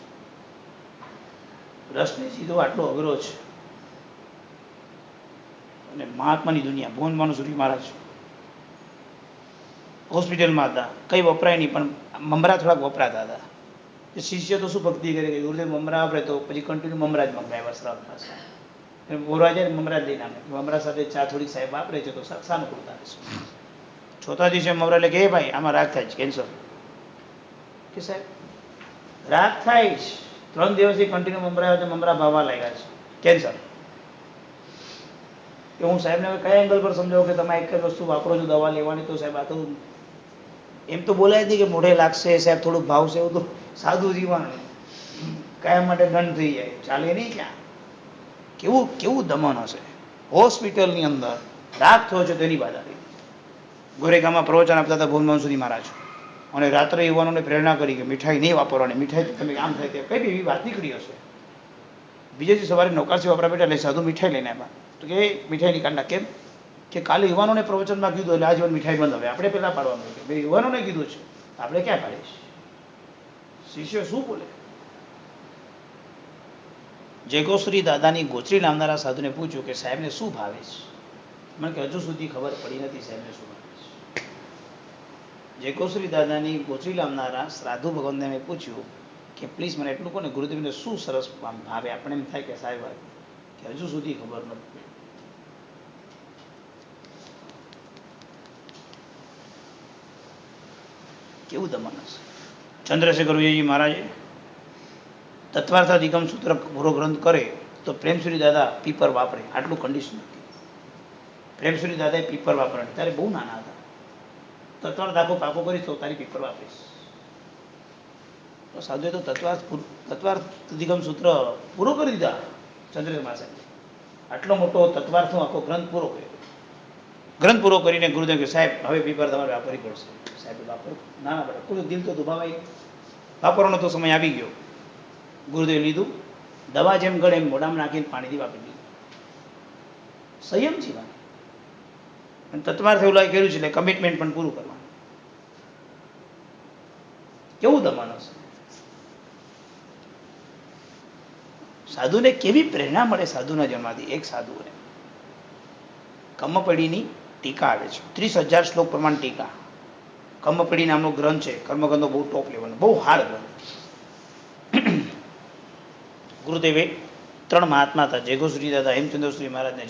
રસને સીધો આટલો અઘરો છે, અને મહાત્માની દુનિયા, ભુવન સુધી મહારાજ હોસ્પિટલમાં હતા, કંઈ વપરાય નહીં, પણ મમરા થોડાક વપરાતા હતા. શિષ્ય તો શું ભક્તિ કરે કે ગુરુદેવ મમરા વાપરે, તો પછી કન્ટિન્યુ મમરા જ મંગાવ્યા શ્રાવક પાસે. બોરવા જાય ને મમરા જ લઈને આવે, મમરા સાથે ચા થોડીક સાહેબ વાપરે છે તો સાનુકૂળતા રહેશે. ચોથા દિવસે મમરા, એટલે કે ભાઈ આમાં રાગ થાય છે, કેન્સર. કે સાહેબ રાગ થાય જ, 3 દિવસથી કન્ટિન્યુ મમરા આવે, મમરા ભાવવા લાગ્યા છે, કેન્સર. કે હું સાહેબને હવે કયા એંગલ પર સમજાવું કે તમે એક જ વસ્તુ વાપરો છો દવા લેવાની? તો સાહેબ આ તો એમ તો બોલાય નહીં કે મોઢે લાગશે સાહેબ, થોડુંક ભાવશે, એવું તો સાદું જીવવાનું, કાયમ માટે દંડ થઈ જાય, ચાલે નહીં. ક્યાં કેવું કેવું દમન હશે! હોસ્પિટલની અંદર રાગ થયો છે તેની બાધા થઈ. ગોરેગામમાં પ્રવચન આપતા હતા ભુવન સુધી મહારાજ, અને રાત્રે યુવાનોને પ્રેરણા કરી કે મીઠાઈ નહીં વાપરવાની, મીઠાઈ તમે આમ થાય તે કઈ બી એવી વાત નીકળી હશે. બીજે દિવસે સવારે નૌકારસી વાપરા બેઠા, એટલે સાધુ મીઠાઈ લઈને આવ્યા. તો કે મીઠાઈની કાંડા કેમ? કે કાલે યુવાનોને પ્રવચનમાં કીધું, એટલે આજીવન મીઠાઈ બંધ. હવે આપણે પહેલાં પાડવાનું છે, ભાઈ યુવાનોને કીધું છે, આપણે ક્યાં પાડીશ? શિષ્ય શું બોલે? જયગોશ્રી દાદાની ગોચરી નામનારા સાધુને પૂછ્યું કે સાહેબને શું ભાવે છે? મને કે હજુ સુધી ખબર પડી નથી સાહેબને શું ભાવે છે. જયગોશ્રી દાદાની ગોચરી નામનારા સાધુ ભગવાનને મેં પૂછ્યું કે પ્લીઝ મને એટલું કહો ને, ગુરુદેવને શું સરસ ભાવે? આપણે એમ થાય કે સાહેબ કે હજુ સુધી ખબર નથી. કેવું દમન હશે! ચંદ્રશેખર વિજયજી મહારાજે તત્વાર્થાધિગમ સૂત્ર પૂરો ગ્રંથ કરે તો પ્રેમશ્રી દાદા પીપર વાપરે, આટલું કન્ડિશન હતી. પ્રેમસુરી દાદાએ પીપર વાપરવાની, ત્યારે બહુ નાના હતા. તત્વાર દાખો પાકો કરીશ તો તારી પીપર વાપરીશ. તો સાધુએ તો તત્વાર્થ સૂત્ર પૂરું કરી દીધા. ચંદ્રમા સાહેબ આટલો મોટો તત્વાર્થનો આખો ગ્રંથ પૂરો કર્યો. ગ્રંથ પૂરો કરીને ગુરુદેવ કે સાહેબ હવે પીપર તમારે વાપરવી પડશે. સાહેબ વાપર ના પડે, કોઈ દિલ તો દુભાવાય, વાપરવાનો તો સમય આવી ગયો. ગુરુદેવ લીધું, દવા જેમ ગળે એમ મોઢામાં નાખીને પાણીથી વાપરી દીધું. સંયમ જીવન અને તત્વાર્થ એવું લાગે કર્યું છે એટલે કમિટમેન્ટ પણ પૂરું કરવાનું. કેવું દમન હશે. સાધુને કેવી પ્રેરણા મળે સાધુના જન્મથી. એક સાધુને કમ્મપડીની ટીકા આવે છે, 30,000 શ્લોક પ્રમાણ ટીકા. કમ્મપડી નામનો ગ્રંથ છે, કર્મગંધો બહુ ટોપ લેવલનો, બહુ હાર્ડ ગ્રંથ. ગુરુદેવે 3 મહાત્મા હતા, જયઘોષરી દાદા, હેમચંદ્રશ્રી મહારાજને,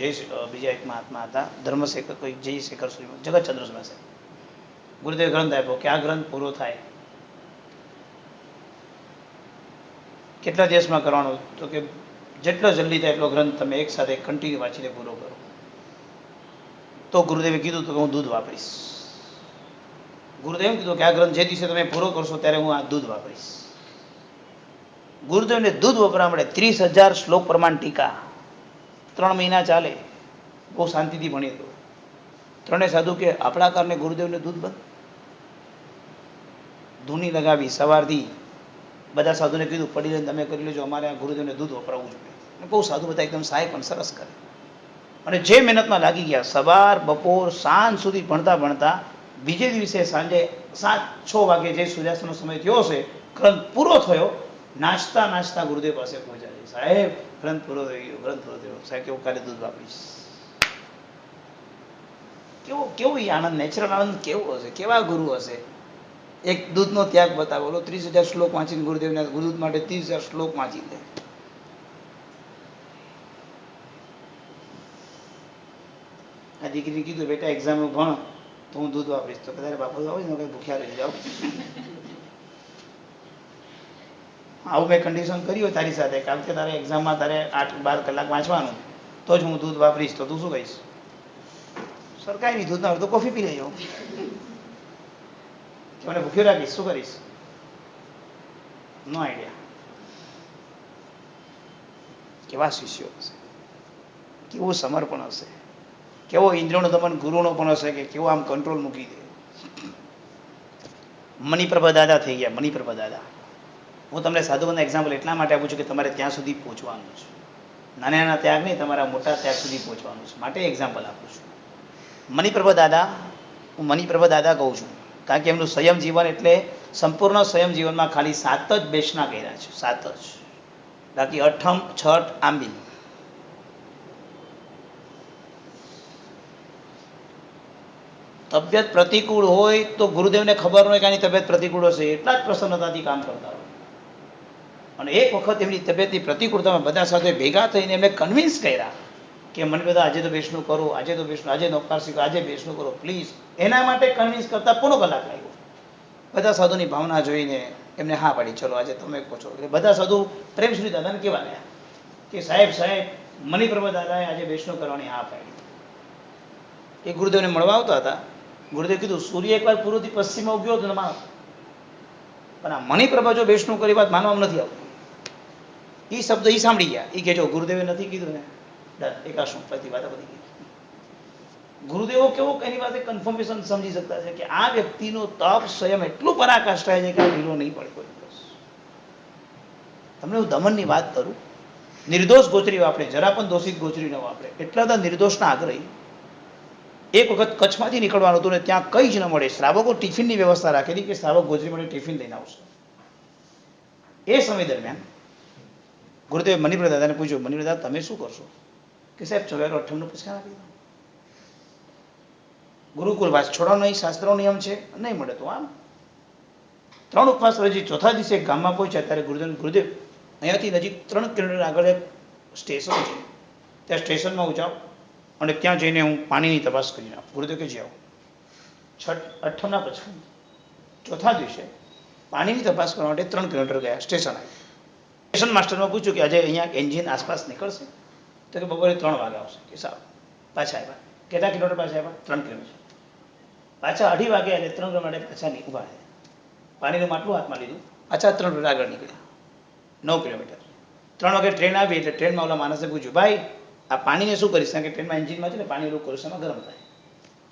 બીજા એક મહાત્મા હતા ધર્મશેખર, કોઈ જયશેખર શ્રી જગતચંદ્ર સાહેબ. ગુરુદેવે ગ્રંથ આપ્યો કે આ ગ્રંથ પૂરો થાય કેટલા દિવસમાં કરવાનો? તો કે જેટલો જલ્દી થાય એટલો ગ્રંથ તમે એક સાથે કન્ટિન્યુ વાંચીને પૂરો કરો. તો ગુરુદેવે કીધું તો હું દૂધ વાપરીશ. ગુરુદેવે કીધું કે આ ગ્રંથ જે દિવસે તમે પૂરો કરશો ત્યારે હું આ દૂધ વાપરીશ. ગુરુદેવને દૂધ વપરાવા મળે. 30,000 શ્લોક પ્રમાણ ટીકા 3 મહિના ચાલે. બહુ શાંતિથી ભણી હતો. 3 સાધુ કે આપણા કારણે ગુરુદેવને દૂધ બંધ. ધૂની લગાવી સવારથી બધા સાધુને કીધું પડી લઈને તમે કરી લેજો, અમારે આ ગુરુદેવને દૂધ વપરાવવું જોઈએ. બહુ સાધુ બધા એકદમ સહાય પણ સરસ કરે. અને જે મહેનતમાં લાગી ગયા, સવાર બપોર સાંજ સુધી ભણતા ભણતા બીજે દિવસે સાંજે 7-6 વાગે જે સૂર્યાસ્તનો સમય થયો હશે, ગ્રંથ પૂરો થયો. નાચતા નાચતા ગુરુદેવ પાસે પહોંચ્યા છે. સાહેબ ગ્રંથ પૂરો થઈ ગયો, ગ્રંથ પૂરો થયો. સાહેબ કેવું કાલે દૂધ વાપરીશ. કેવો એ આનંદ, નેચરલ આનંદ કેવો હશે, કેવા ગુરુ હશે. એક દૂધનો ત્યાગ બતાવેલો. 30,000 શ્લોક વાંચીને ગુરુદેવના દૂધ માટે 30,000 શ્લોક વાંચી દે. આ દીકરીને કીધું બેટા એક્ઝામ ભણ તો હું દૂધ વાપરીશ. તો કદાચ બાપુ આવે ને કઈ ભૂખ્યા રહી જાઓ. આવું મેં કન્ડિશન કરી હોય તારી સાથે, કારણ કે તારે એક્ઝામમાં તારે 8-12 કલાક વાંચવાનું, તો જ હું દૂધ વાપરીશ. તો તું શું કહીશ? સરકારી નહીં, દૂધ ના હોય તો કોફી પી લેજો. કે મને ભૂખ્યો રાખીશ, શું કરીશ? નો આઈડિયા. કેવા શિષ્યો હશે, કેવું સમર્પણ હશે, કેવો ઇન્દ્રિયોનો દમન ગુરુનો પણ હશે કે કેવો આમ કંટ્રોલ મૂકી દે. મણિપ્રભા દાદા થઈ ગયા. મણિપ્રભા દાદા હું તમને સાધુઓના એક્ઝામ્પલ એટલા માટે આપું છું કે તમારે ત્યાં સુધી પહોંચવાનું છે. નાના નાના ત્યાગ નહીં, તમારા મોટા ત્યાગ સુધી પહોંચવાનું છે, માટે એક્ઝામ્પલ આપું છું. મણિપ્રભા દાદા, હું મણિપ્રભા દાદા કહું છું કારણ કે એમનું સંયમ જીવન એટલે સંપૂર્ણ સંયમ જીવનમાં ખાલી 7 જ બેસના કર્યા છે, 7 જ. બાકી અઠમ, છઠ, આંબી. તબિયત પ્રતિકૂળ હોય તો ગુરુદેવને ખબર હોય કે આની તબિયત પ્રતિકૂળ હશે, એટલા જ પ્રસન્નતાથી કામ કરતા હોય. અને એક વખત એમની તબિયતની પ્રતિકૂળતામાં બધા સાથે ભેગા થઈને એમને કન્વિન્સ કર્યા કે મને બધા આજે તો બેસનું કરો, આજે તો બેસનું, આજે નોકાર શીખો, આજે બેસનું કરો પ્લીઝ. એના માટે કન્વિન્સ કરતા પોણો કલાક લાગ્યો. બધા સાધુની ભાવના જોઈને એમને હા પાડી, ચલો આજે તમે કહો છો. એટલે બધા સાધુ પ્રેમશ્રી દાદાને કહેવા ગયા કે સાહેબ મણિપ્રભા દાદાએ આજે બેસનું કરવાની હા પાડી. એ ગુરુદેવને મળવા આવતા હતા. ગુરુદેવ કીધું સૂર્ય એકવાર પૂર્વથી પશ્ચિમમાં ઉગ્યો હતો ને માનો, પણ આ મણિપ્રભા જો બેસનું કરી વાત માનવામાં નથી આવતું. એ શબ્દ એ સાંભળી ગયા. એ કે જો ગુરુદેવે નથી કીધું ને એકાશું પતિ વાત બધી કીધી. ગુરુદેવો કેવો એની પાસે કન્ફર્મેશન સમજી શકતા છે કે આ વ્યક્તિનો તપ સંયમ એટલું પરાકાષ્ઠાય છે કે આ ઢીલો નહીં પડે કોઈ દિવસ. તમને હું દમનની વાત કરું, નિર્દોષ ગોચરી વાપરે, જરા પણ દોષિત ગોચરી ન વાપરે. એટલા બધા નિર્દોષના આગ્રહી. એક વખત કચ્છમાંથી નીકળવાનું હતું ને ત્યાં કંઈ જ ન મળે. શ્રાવકો ટિફિનની વ્યવસ્થા રાખેલી કે શ્રાવક ગોચરી માટે ટિફિન લઈને આવશે. એ સમય દરમિયાન ગુરુદેવે મણિપ્રભા દાદાને પૂછ્યું, મણિપ્રભા દાદા તમે શું કરશો? કે સાહેબ ચોવેરો અઠમનું પછી આપી દો. ગુરુકુળ વાસ છોડવાનો નહીં, શાસ્ત્રનો નિયમ છે, નહીં મળે તો આમ. 3 ઉપવાસ પછી ચોથા દિવસે ગામમાં પહોંચ્યા ત્યારે ગુરુદેવ અહીંયાથી નજીક 3 કિલોમીટર આગળ એક સ્ટેશન છે, ત્યાં સ્ટેશનમાં હું જાઉં અને ત્યાં જઈને હું પાણીની તપાસ કરી નાખું. ગુરુદેવ કે જાઓ. અઠમના પછી ચોથા દિવસે પાણીની તપાસ કરવા માટે 3 કિલોમીટર ગયા. સ્ટેશન આવ્યું. સ્ટેશન માસ્ટરમાં પૂછ્યું કે આજે અહીંયા એન્જિન આસપાસ નીકળશે? તો કે બપોરે 3 વાગે આવશે. કે સારું. પાછા આવ્યા. કેટલા કિલોમીટર પાછા આવ્યા? 3 કિલોમીટર. પાછા 2:30 વાગે એટલે 3 કિલોમીટર પાછા ઊભા રહ્યા. પાણીનું માટલું હાથમાં લીધું, પાછા 3 કિલોમીટર આગળ નીકળ્યા. 9 કિલોમીટર. 3 વાગે ટ્રેન આવી એટલે ટ્રેનમાં ઓલા માણસે પૂછ્યું, ભાઈ આ પાણીને શું કરીશ? કારણ કે ટ્રેનમાં એન્જિનમાં છે ને પાણી એવું કોલસામાં ગરમ થાય.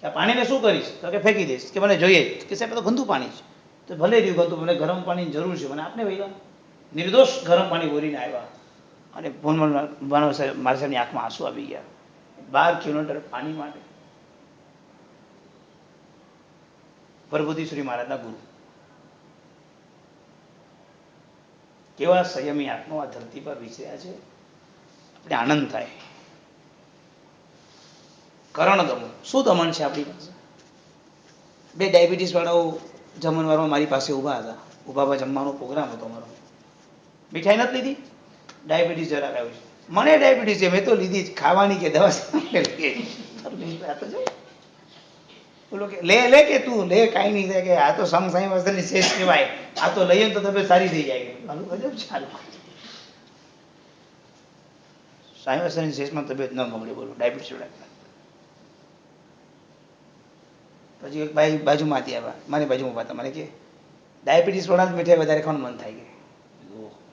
કે આ પાણીને શું કરીશ? તો કે ફેંકી દઈશ. કે મને જોઈએ જ. કે સાહેબ તો ગંદુ પાણી છે. તો ભલે રહ્યું ગંદુ, મને ગરમ પાણીની જરૂર છે, મને આપને વૈલા નિર્દોષ ગરમ પાણી બોરીને આવ્યા. અને મારા સાહેબની આંખમાં આંસુ આવી ગયા. 12 કિલોમીટર પાણી માટે. પ્રભુતિશ્રી મહારાજના ગુરુ કેવા સંયમી આત્મા આ ધરતી પર વિચર્યા છે, આપણે આનંદ થાય. કરણ દમન. શું દમન છે આપણી પાસે? 2 ડાયાબિટીસ વાળાઓ જમણવારમાં મારી પાસે ઊભા હતા. ઊભા જમવાનો પ્રોગ્રામ હતો મારો. મીઠાઈ નથી લીધી, ડાયાબિટીસ જરાક આવ્યું છે. મને ડાયાબિટીસ છે, મેં તો લીધી જ. ખાવાની કે દવા બોલો કે લે કે તું લે, કાંઈ નહીં થાય. કે આ તો સાઈ વાસણની શેષ કહેવાય, આ તો લઈએ તો તબિયત સારી થઈ જાય. ચાલો, સાઈ વાસણની શેષમાં તબિયત ન બગડે. બોલો ડાયાબિટીસ વાળા. પછી એક ભાઈ બાજુમાંથી આવ્યા, મારી બાજુમાં ઉભા હતા. મને કે ડાયાબિટીસ વાળા મીઠાઈ વધારે ખાવાનું મન થાય. કે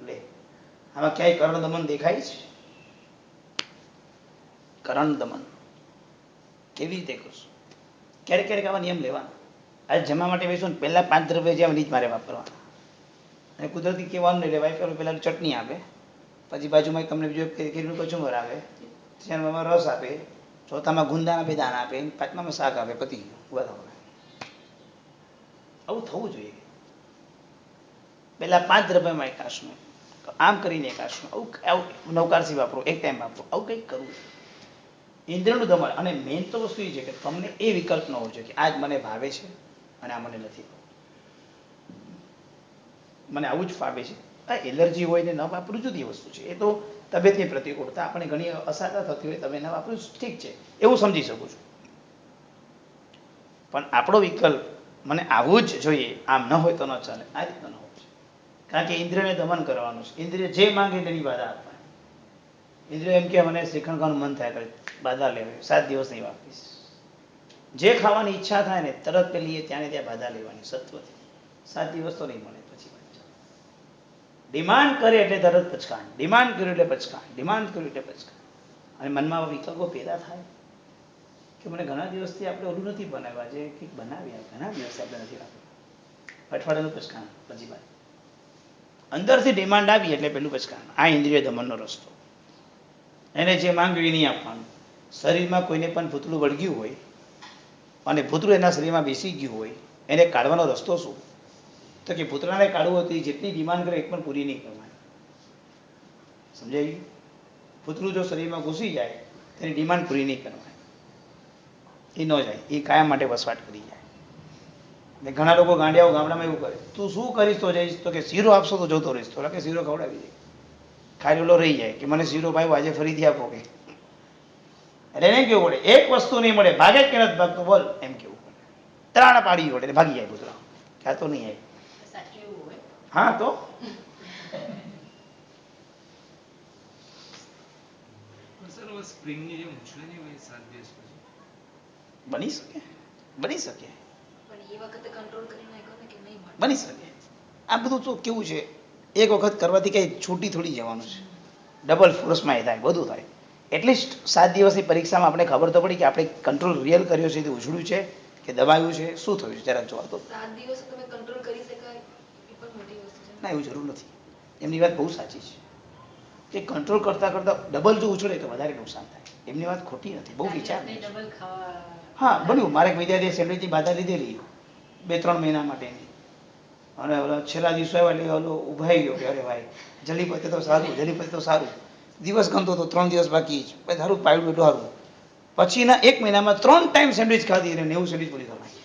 લે, આમાં ક્યાંય કરણ દમન દેખાય છે? કરણ દમન કેવી રીતે કરશું? ક્યારેક ક્યારેક આવા નિયમ લેવાના. આજે જમવા માટે બેસો ને પહેલાં 5 દ્રવ્ય જેમ રીત મારે વાપરવાના. અને કુદરતી કહેવાનું નહીં, લેવાય પેલું પહેલાં ચટણી આપે, પછી બાજુમાં તમને બીજો કેરીનું કચુંબર આપે, ત્રીજામાં રસ આપે, ચોથામાં ગુંદાના 2 દાણા આપે, 5મામાં શાક આપે. પતી ગયું. આવું થવું જોઈએ. પહેલાં 5 દ્રવ્યમાં એકાશનું, આમ કરીને એકાશનું, આવું નવકારથી વાપરો, એક ટાઈમ વાપરો, આવું કંઈક કરવું. ઇન્દ્રિયનું દમન. અને મેઇન તો વસ્તુ એ છે કે તમને એ વિકલ્પ ન હોવો જોઈએ કે આજ મને ભાવે છે અને આ મને નથી ભાવતું, મને આવું જ ફાવે છે. આ એલર્જી હોય ને ન વાપરું જુદી વસ્તુ છે. એ તો તબિયતની પ્રતિકૂળતા, આપણે ઘણી અસાધા થતી હોય, તમે ન વાપરું ઠીક છે, એવું સમજી શકું છું. પણ આપણો વિકલ્પ મને આવું જ જોઈએ, આમ ન હોય તો ન ચાલે, આ રીતનો ન હોય છે. કારણ કે ઇન્દ્રિયને દમન કરવાનું છે. ઇન્દ્રિય જે માંગે તેની બાધા આપવાની. ઇન્દ્રિય એમ કે મને શ્રીખંડ ખાવાનું મન થાય કરે, બાધા લેવી, 7 દિવસ નહીં વાપરીશ. જે ખાવાની ઈચ્છા થાય ને તરત પેલી ત્યાં બાધા લેવાની સત્વથી. 7 દિવસ તો નહીં મળે. પછી ડિમાન્ડ કરે એટલે તરત પચકાણ, ડિમાન્ડ કર્યું એટલે પચકાણ, ડિમાન્ડ કર્યું એટલે પચકાણ. અને મનમાં વિકલ્પો પેદા થાય કે મને ઘણા દિવસથી આપણે ઓલું નથી બનાવ્યા, જે કંઈક બનાવ્યા ઘણા દિવસથી આપણે નથી રાખ્યું. અઠવાડિયાનું પચકાણ. પછી બાદ અંદરથી ડિમાન્ડ આવી એટલે પેલું પચકાણ. આ ઇન્દ્રિય દમનનો રસ્તો. એને જે માંગ્યું એ નહીં આપવાનું. શરીરમાં કોઈને પણ ભૂતળું વળગ્યું હોય અને ભૂતળું એના શરીરમાં બેસી ગયું હોય, એને કાઢવાનો રસ્તો શું? તો કે ભૂતળાને કાઢવું હતું, જેટલી ડિમાન્ડ કરે એક પણ પૂરી નહીં કરવાની. સમજાય? ભૂતળું જો શરીરમાં ઘૂસી જાય તેની ડિમાન્ડ પૂરી નહીં કરવાની. એ ન જાય, એ કાયમ માટે વસવાટ કરી જાય. ને ઘણા લોકો ગાંડિયાઓ ગામડામાં એવું કરે, તું શું કરીશ તો જઈશ? તો કે શીરો આપશો તો જોતો રહીશ. તો કે શીરો ખવડાવી જાય, ખાયેલો રહી જાય કે મને શીરો ભાઈ આજે ફરીથી આપો. કે એટલે એને કેવું પડે, એક વસ્તુ નહીં મળે, ભાગે કે નથી ભાગતો બોલ, એમ કેવું પડે. ત્રાણ પાડી પડે એટલે ભાગી જાય ભૂતળા. ક્યાં તો નહીં આવે. હા તો બની શકે, બની શકે, બની શકે. આ બધું તો કેવું છે, એક વખત કરવાથી કઈ છૂટી થોડી જવાનું છે. ડબલ ફોર્સમાં એ થાય, બધું થાય. એટલીસ્ટ 7 દિવસની પરીક્ષામાં આપણે ખબર તો પડી કે આપણે કંટ્રોલ રિયલ કર્યો છે, ઉછળ્યું છે કે દબાયું છે, શું થયું છે, જરાક જોવા તો. 7 દિવસ તમે કંટ્રોલ કરી શકાય એ પણ મોટી વસ્તુ છે. ના, એવું જરૂર નથી. એમની વાત બહુ સાચી છે કે કંટ્રોલ કરતાં કરતાં ડબલ જો ઉછળે તો વધારે નુકસાન થાય. એમની વાત ખોટી નથી, બહુ વિચાર. હા બન્યું. મારે એક વિદ્યાર્થીએ સેન્ડવિચની બાધા લીધેલી 2-3 મહિના માટેની, અને છેલ્લા દિવસો આવ્યા એટલે ઓલો ઉભાઈ ગયો કે અરે ભાઈ જલ્દી પતે તો સારું, જલ્દી પતે તો સારું. દિવસ ગણતો તો 3 દિવસ બાકી જ, પછી સારું પાડ્યું એટલું સારું. પછીના 1 મહિનામાં 3 ટાઈમ સેન્ડવિચ ખાધી અને 90 સેન્ડવિચ પૂરી થવાની.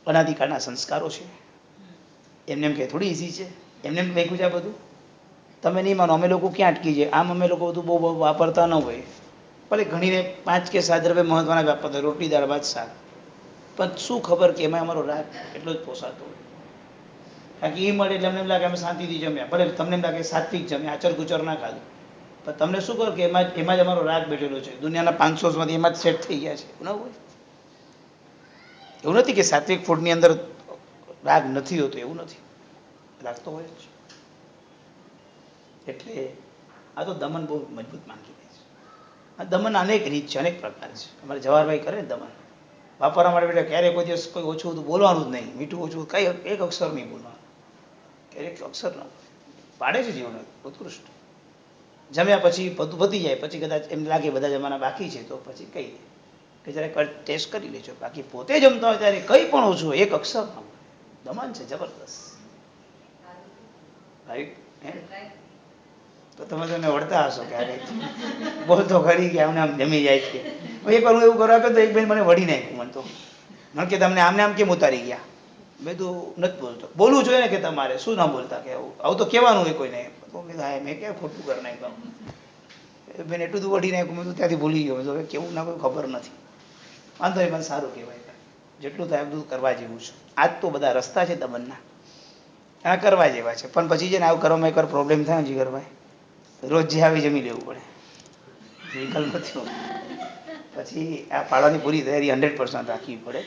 અનાધિકાળના સંસ્કારો છે, એમને એમ કે થોડી ઇઝી છે, એમને એમ લખ્યું છે આ બધું. તમે નહીં માનો, અમે લોકો ક્યાં અટકી જાય. આમ અમે લોકો બધું બહુ વાપરતા ન હોય, ભલે ઘણીને 5 કે 7 રૂપિયા મહત્વના વાપરતા, રોટલી દાળ ભાત શાક, પણ શું ખબર કે એમાં અમારો રાગ એટલો જ પોસાતો હોય. કારણ કે એ મળે એટલે અમને એમ લાગે અમે શાંતિથી જમ્યા. ભલે તમને એમ લાગે સાત્વિક જમ્યા, આચર ગુચર ના ખાધું, પણ તમને શું કહું કે એમાં જ અમારો રાગ બેઠેલો છે. દુનિયાના 500માંથી એમાં જ સેટ થઈ ગયા છે. એવું ના હોય. એવું નથી કે સાત્વિક ફૂડની અંદર રાગ નથી હોતો, એવું નથી, રાગ તો હોય જ. એટલે આ તો દમન બહુ મજબૂત માંગી લે છે. આ દમન અનેક રીત છે, અનેક પ્રકાર છે. અમારે જવાહરભાઈ કરે ને દમન વાપરવા માટે બેટા ક્યારેય કોઈ દિવસ કોઈ ઓછું બધું બોલવાનું જ નહીં, મીઠું ઓછું કઈ એક અક્ષર નહીં બોલવાનું, ક્યારેક અક્ષર ન પાડે છે જીવન ઉત્કૃષ્ટ. જમ્યા પછી બધું પતી જાય પછી કદાચ એમ લાગે બધા જમાના બાકી છે તો પછી કહી દે કે જરા ટેસ્ટ કરી લેજો. બાકી પોતે જમતા હોય ત્યારે કંઈ પણ ઓછું એક અક્ષર ન બોલે. દમન છે જબરદસ્ત ભાઈ. તો તમે તો એને વળતા હશો ક્યારેક બોલતો ખરી કે આમને આમ જમી જાય છે. એક વાર હું એવું કરવા તો એક બેન મને વળી નાખ્યું. મને તો મને કે તમને આમને આમ કેમ ઉતારી ગયા? મેં તો નથી બોલતો. બોલવું જોઈએ ને કે તમારે શું ના બોલતા કે આવું તો કહેવાનું હોય કોઈને. હા મેં ક્યાં ખોટું કરી નાખ્યું. બેન એટલું બધું વઢી નાખ્યું. મેં તો ત્યાંથી ભૂલી ગયો. તો હવે કેવું ના કોઈ ખબર નથી. વાંધો એ મને સારું કહેવાય. જેટલું થાય બધું કરવા જેવું છે. આજ તો બધા રસ્તા છે દમનના, આ કરવા જેવા છે. પણ પછી છે ને આવું કરવામાં એકવાર પ્રોબ્લેમ થાય ને જીગરભાઈ, રોજ જે આવી જમી લેવું પડે, વિકલ્પ નથી. પછી આ પાડવાની પૂરી તૈયારી 100% રાખવી પડે.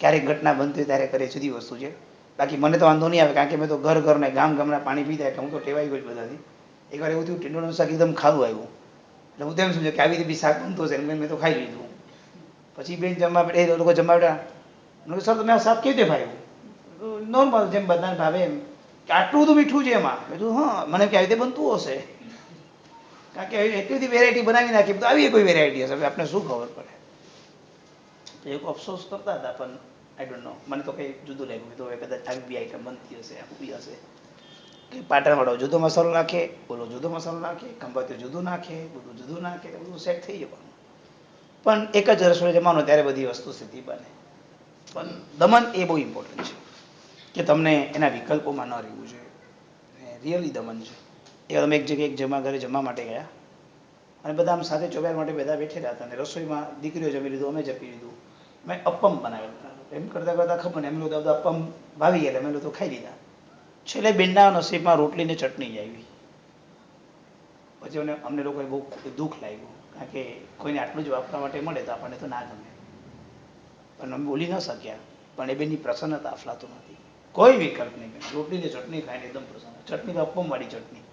ક્યારેક ઘટના બનતી ત્યારે કરે જુદી વસ્તુ છે. બાકી મને તો વાંધો નહીં આવે કારણ કે મેં તો ઘર ને ગામના પાણી પીતા એટલે હું તો ટેવાઈ ગયો બધાથી. એકવાર એવું થયું ટીંડોળનું શાક એકદમ ખારું આવ્યું એટલે હું તો એમ સમજ્યો કે આવી રીતે બી શાક બનતું હશે એટલે મેં તો ખાઈ લીધું. પછી બેન જમવા એ લોકો જમાડ્યા. સર તમે આ શાક કેવી રીતે ખાયું? નોર્મલ જેમ બધાને ભાવે એમ. કે આટલું બધું મીઠું છે એમાં? મેં કીધું હા. મને કે આવી રીતે બનતું હશે કારણ કે એટલી બધી વેરાયટી બનાવી નાખી તો આવી કોઈ વેરાયટી હશે, આપણે શું ખબર પડે. એક અફસોસ કરતા હતા પણ આઈ ડોન્ટ નો, મને તો કંઈ જુદું લાગ્યું. તો હવે કદાચ આવી બી આઈટમ બનતી હશે, આમ બી હશે કે પાટણવાળો જુદો મસાલો નાખે, ઓલો જુદો મસાલો નાખે, ખંભાતીઓ જુદું નાખે, બધું જુદું નાખે, બધું સેટ થઈ જવાનું. પણ એક જ રસોઈ જમવાનો ત્યારે બધી વસ્તુ સીધી બને. પણ દમન એ બહુ ઇમ્પોર્ટન્ટ છે કે તમને એના વિકલ્પોમાં ન રહેવું જોઈએ. રિયલી દમન છે. એ અમે એક જગ્યાએ એક ઘરે જમવા માટે ગયા અને બધા આમ સાથે ચોબ્યા માટે બધા બેઠેલા હતા અને રસોઈમાં દીકરીઓ જમી લીધું, અમે જમી લીધું. મેં અપ્પમ બનાવેલું. એમ કરતાં કરતાં ખબર ને એમ લોકો બધા અપ્પમ ભાવી ગયા, અમે લોકો ખાઈ લીધા. છેલ્લે બેનના નસીબમાં રોટલી ને ચટણી જ આવી. પછી અમને લોકોને બહુ દુઃખ લાગ્યું કારણ કે કોઈને આટલું જ વાપરવા માટે મળે તો આપણને તો ના ગમે. પણ અમે બોલી ન શક્યા. પણ એ બેનની પ્રસન્નતા અફલાતું નથી. કોઈ વિકલ્પ નહીં. રોટલી ને ચટણી ખાઈને એકદમ પ્રસન્ન. ચટણી તો અપ્પમવાળી ચટણી,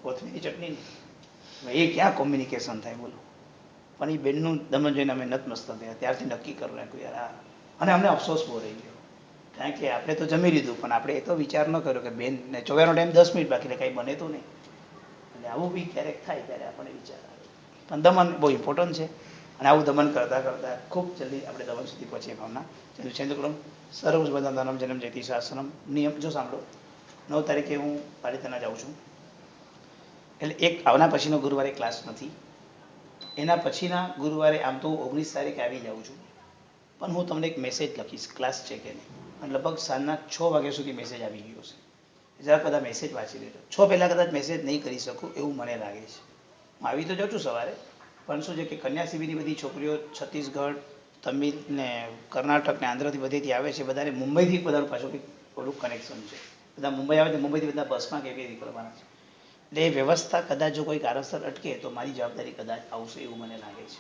કોથમીરની ચટણી નહીં. એ ક્યાં કોમ્યુનિકેશન થાય બોલો. પણ એ બેનનું દમન જોઈને અમે નતમસ્તક થયા. ત્યારથી નક્કી કરી નાખ્યું યાર આ. અને અમને અફસોસ બહુ રહી ગયો કારણ કે આપણે તો જમી લીધું પણ આપણે એ તો વિચાર ન કર્યો કે બેનને ચોવ્યાનો ટાઈમ 10 મિનિટ બાકી, એટલે કંઈ બને તો નહીં. એટલે આવું બી ક્યારેક થાય ત્યારે આપણને વિચાર આવે. પણ દમન બહુ ઇમ્પોર્ટન્ટ છે અને આવું દમન કરતાં કરતાં ખૂબ જલ્દી આપણે દમન સુધી પહોંચીએ. ભાવના ચંદ્રકુલમ સર્વ બંધાનમ જન્મ જયતિ શાસનમ. નિયમ જો સાંભળો, 9 તારીખે હું પાલિતાણા જાઉં છું. એટલે એક આવના પછીનો ગુરુવારે ક્લાસ નથી. એના પછીના ગુરુવારે આમ તો 19 તારીખે આવી જાઉં છું. પણ હું તમને એક મેસેજ લખીશ ક્લાસ છે કે નહીં. અને લગભગ સાંજના 6 વાગ્યા સુધી મેસેજ આવી ગયો છે. જરાક બધા મેસેજ વાંચી લેજો. 6 પહેલાં કદાચ મેસેજ નહીં કરી શકું એવું મને લાગે છે. હું આવી તો જાઉં છું સવારે, પણ શું છે કે કન્યા શિબિરની બધી છોકરીઓ છત્તીસગઢ, તમિલ ને કર્ણાટક ને આંધ્રથી બધેથી આવે છે. બધાને મુંબઈથી બધાનું પાછું કંઈક થોડુંક કનેક્શન છે. બધા મુંબઈ આવે તો મુંબઈથી બધા બસમાં કેવી નીકળવાના છે. એટલે એ વ્યવસ્થા કદાચ જો કોઈ કારણસર અટકે તો મારી જવાબદારી કદાચ આવશે એવું મને લાગે છે.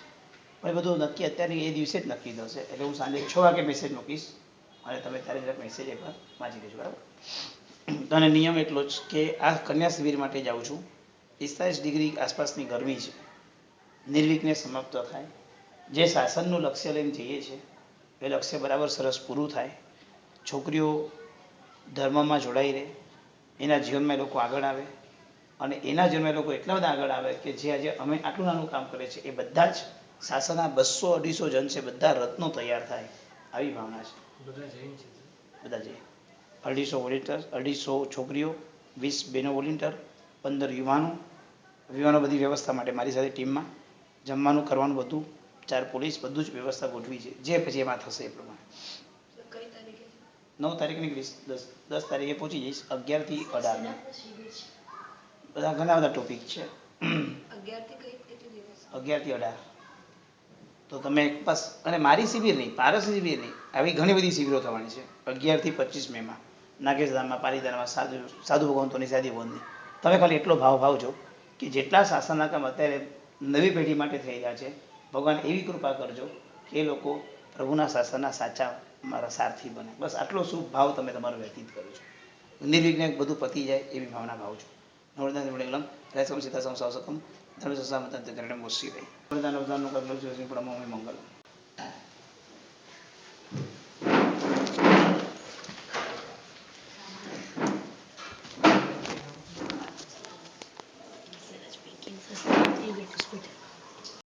પણ એ બધું નક્કી અત્યારે એ દિવસે જ નક્કી થશે. એટલે હું સાંજે 6 વાગે મેસેજ મૂકીશ અને તમે ત્યારે જરાક મેસેજ એકવાર વાંચી લેજો, બરાબર. અને નિયમ એટલો જ કે આ કન્યા શિબિર માટે જાઉં છું. 45 ડિગ્રી આસપાસની ગરમી છે. નિર્વિઘ્ને સમાપ્ત થાય. જે શાસનનું લક્ષ્ય લઈને જઈએ છીએ એ લક્ષ્ય બરાબર સરસ પૂરું થાય. છોકરીઓ ધર્મમાં જોડાઈ રહે, એના જીવનમાં એ લોકો આગળ આવે અને એના જીવનમાં એ લોકો એટલા બધા આગળ આવે કે જે આજે અમે આટલું નાનું કામ કરે છે એ બધા જ શાસનના 200-250 જણ છે, બધા રત્નો તૈયાર થાય આવી ભાવના છે. બધા જઈએ 250 વોલેન્ટિયર, 250 છોકરીઓ, 20 બહેનો વોલેન્ટિયર, 15 યુવાનો બધી વ્યવસ્થા માટે મારી સાથે ટીમમાં. જમવાનું કરવાનું બધું, 4 પોલીસ, બધું જ વ્યવસ્થા ગોઠવી છે. જે પછી એમાં થશે એ પ્રમાણે. 9 તારીખે નીકળીશ, 10 તારીખે પહોંચી જઈશ. 11 થી 18 બધા ઘણા બધા ટોપિક છે. 11 થી 18 તો તમે બસ. અને મારી શિબિર નહીં, પારસની શિબિર નહીં, આવી ઘણી બધી શિબિરો થવાની છે 11 થી 25 મેમાં. નાગેશધામમાં, પાલિતાણામાં, સાધુ ભગવંતોની, સાદી ભવનની. તમે ખાલી એટલો ભાવ ભાવજો કે જેટલા શાસનના કામ અત્યારે નવી પેઢી માટે થઈ રહ્યા છે, ભગવાન એવી કૃપા કરજો કે એ લોકો પ્રભુના શાસનના સાચા મારા સારથી બને. બસ આટલો શુભ ભાવ તમે તમારો વ્યતીત કરો છો. નિર્વિઘ્ને બધું પતી જાય એવી ભાવના ભાવ છો. નવરદાન નિર્મળમ રેસમ સીતાસમ સાવસકમ ધર્મ સસામતંત્ર કરણે મોસી રહી નવરદાન નવદાનનું કરલો છે મંગલ.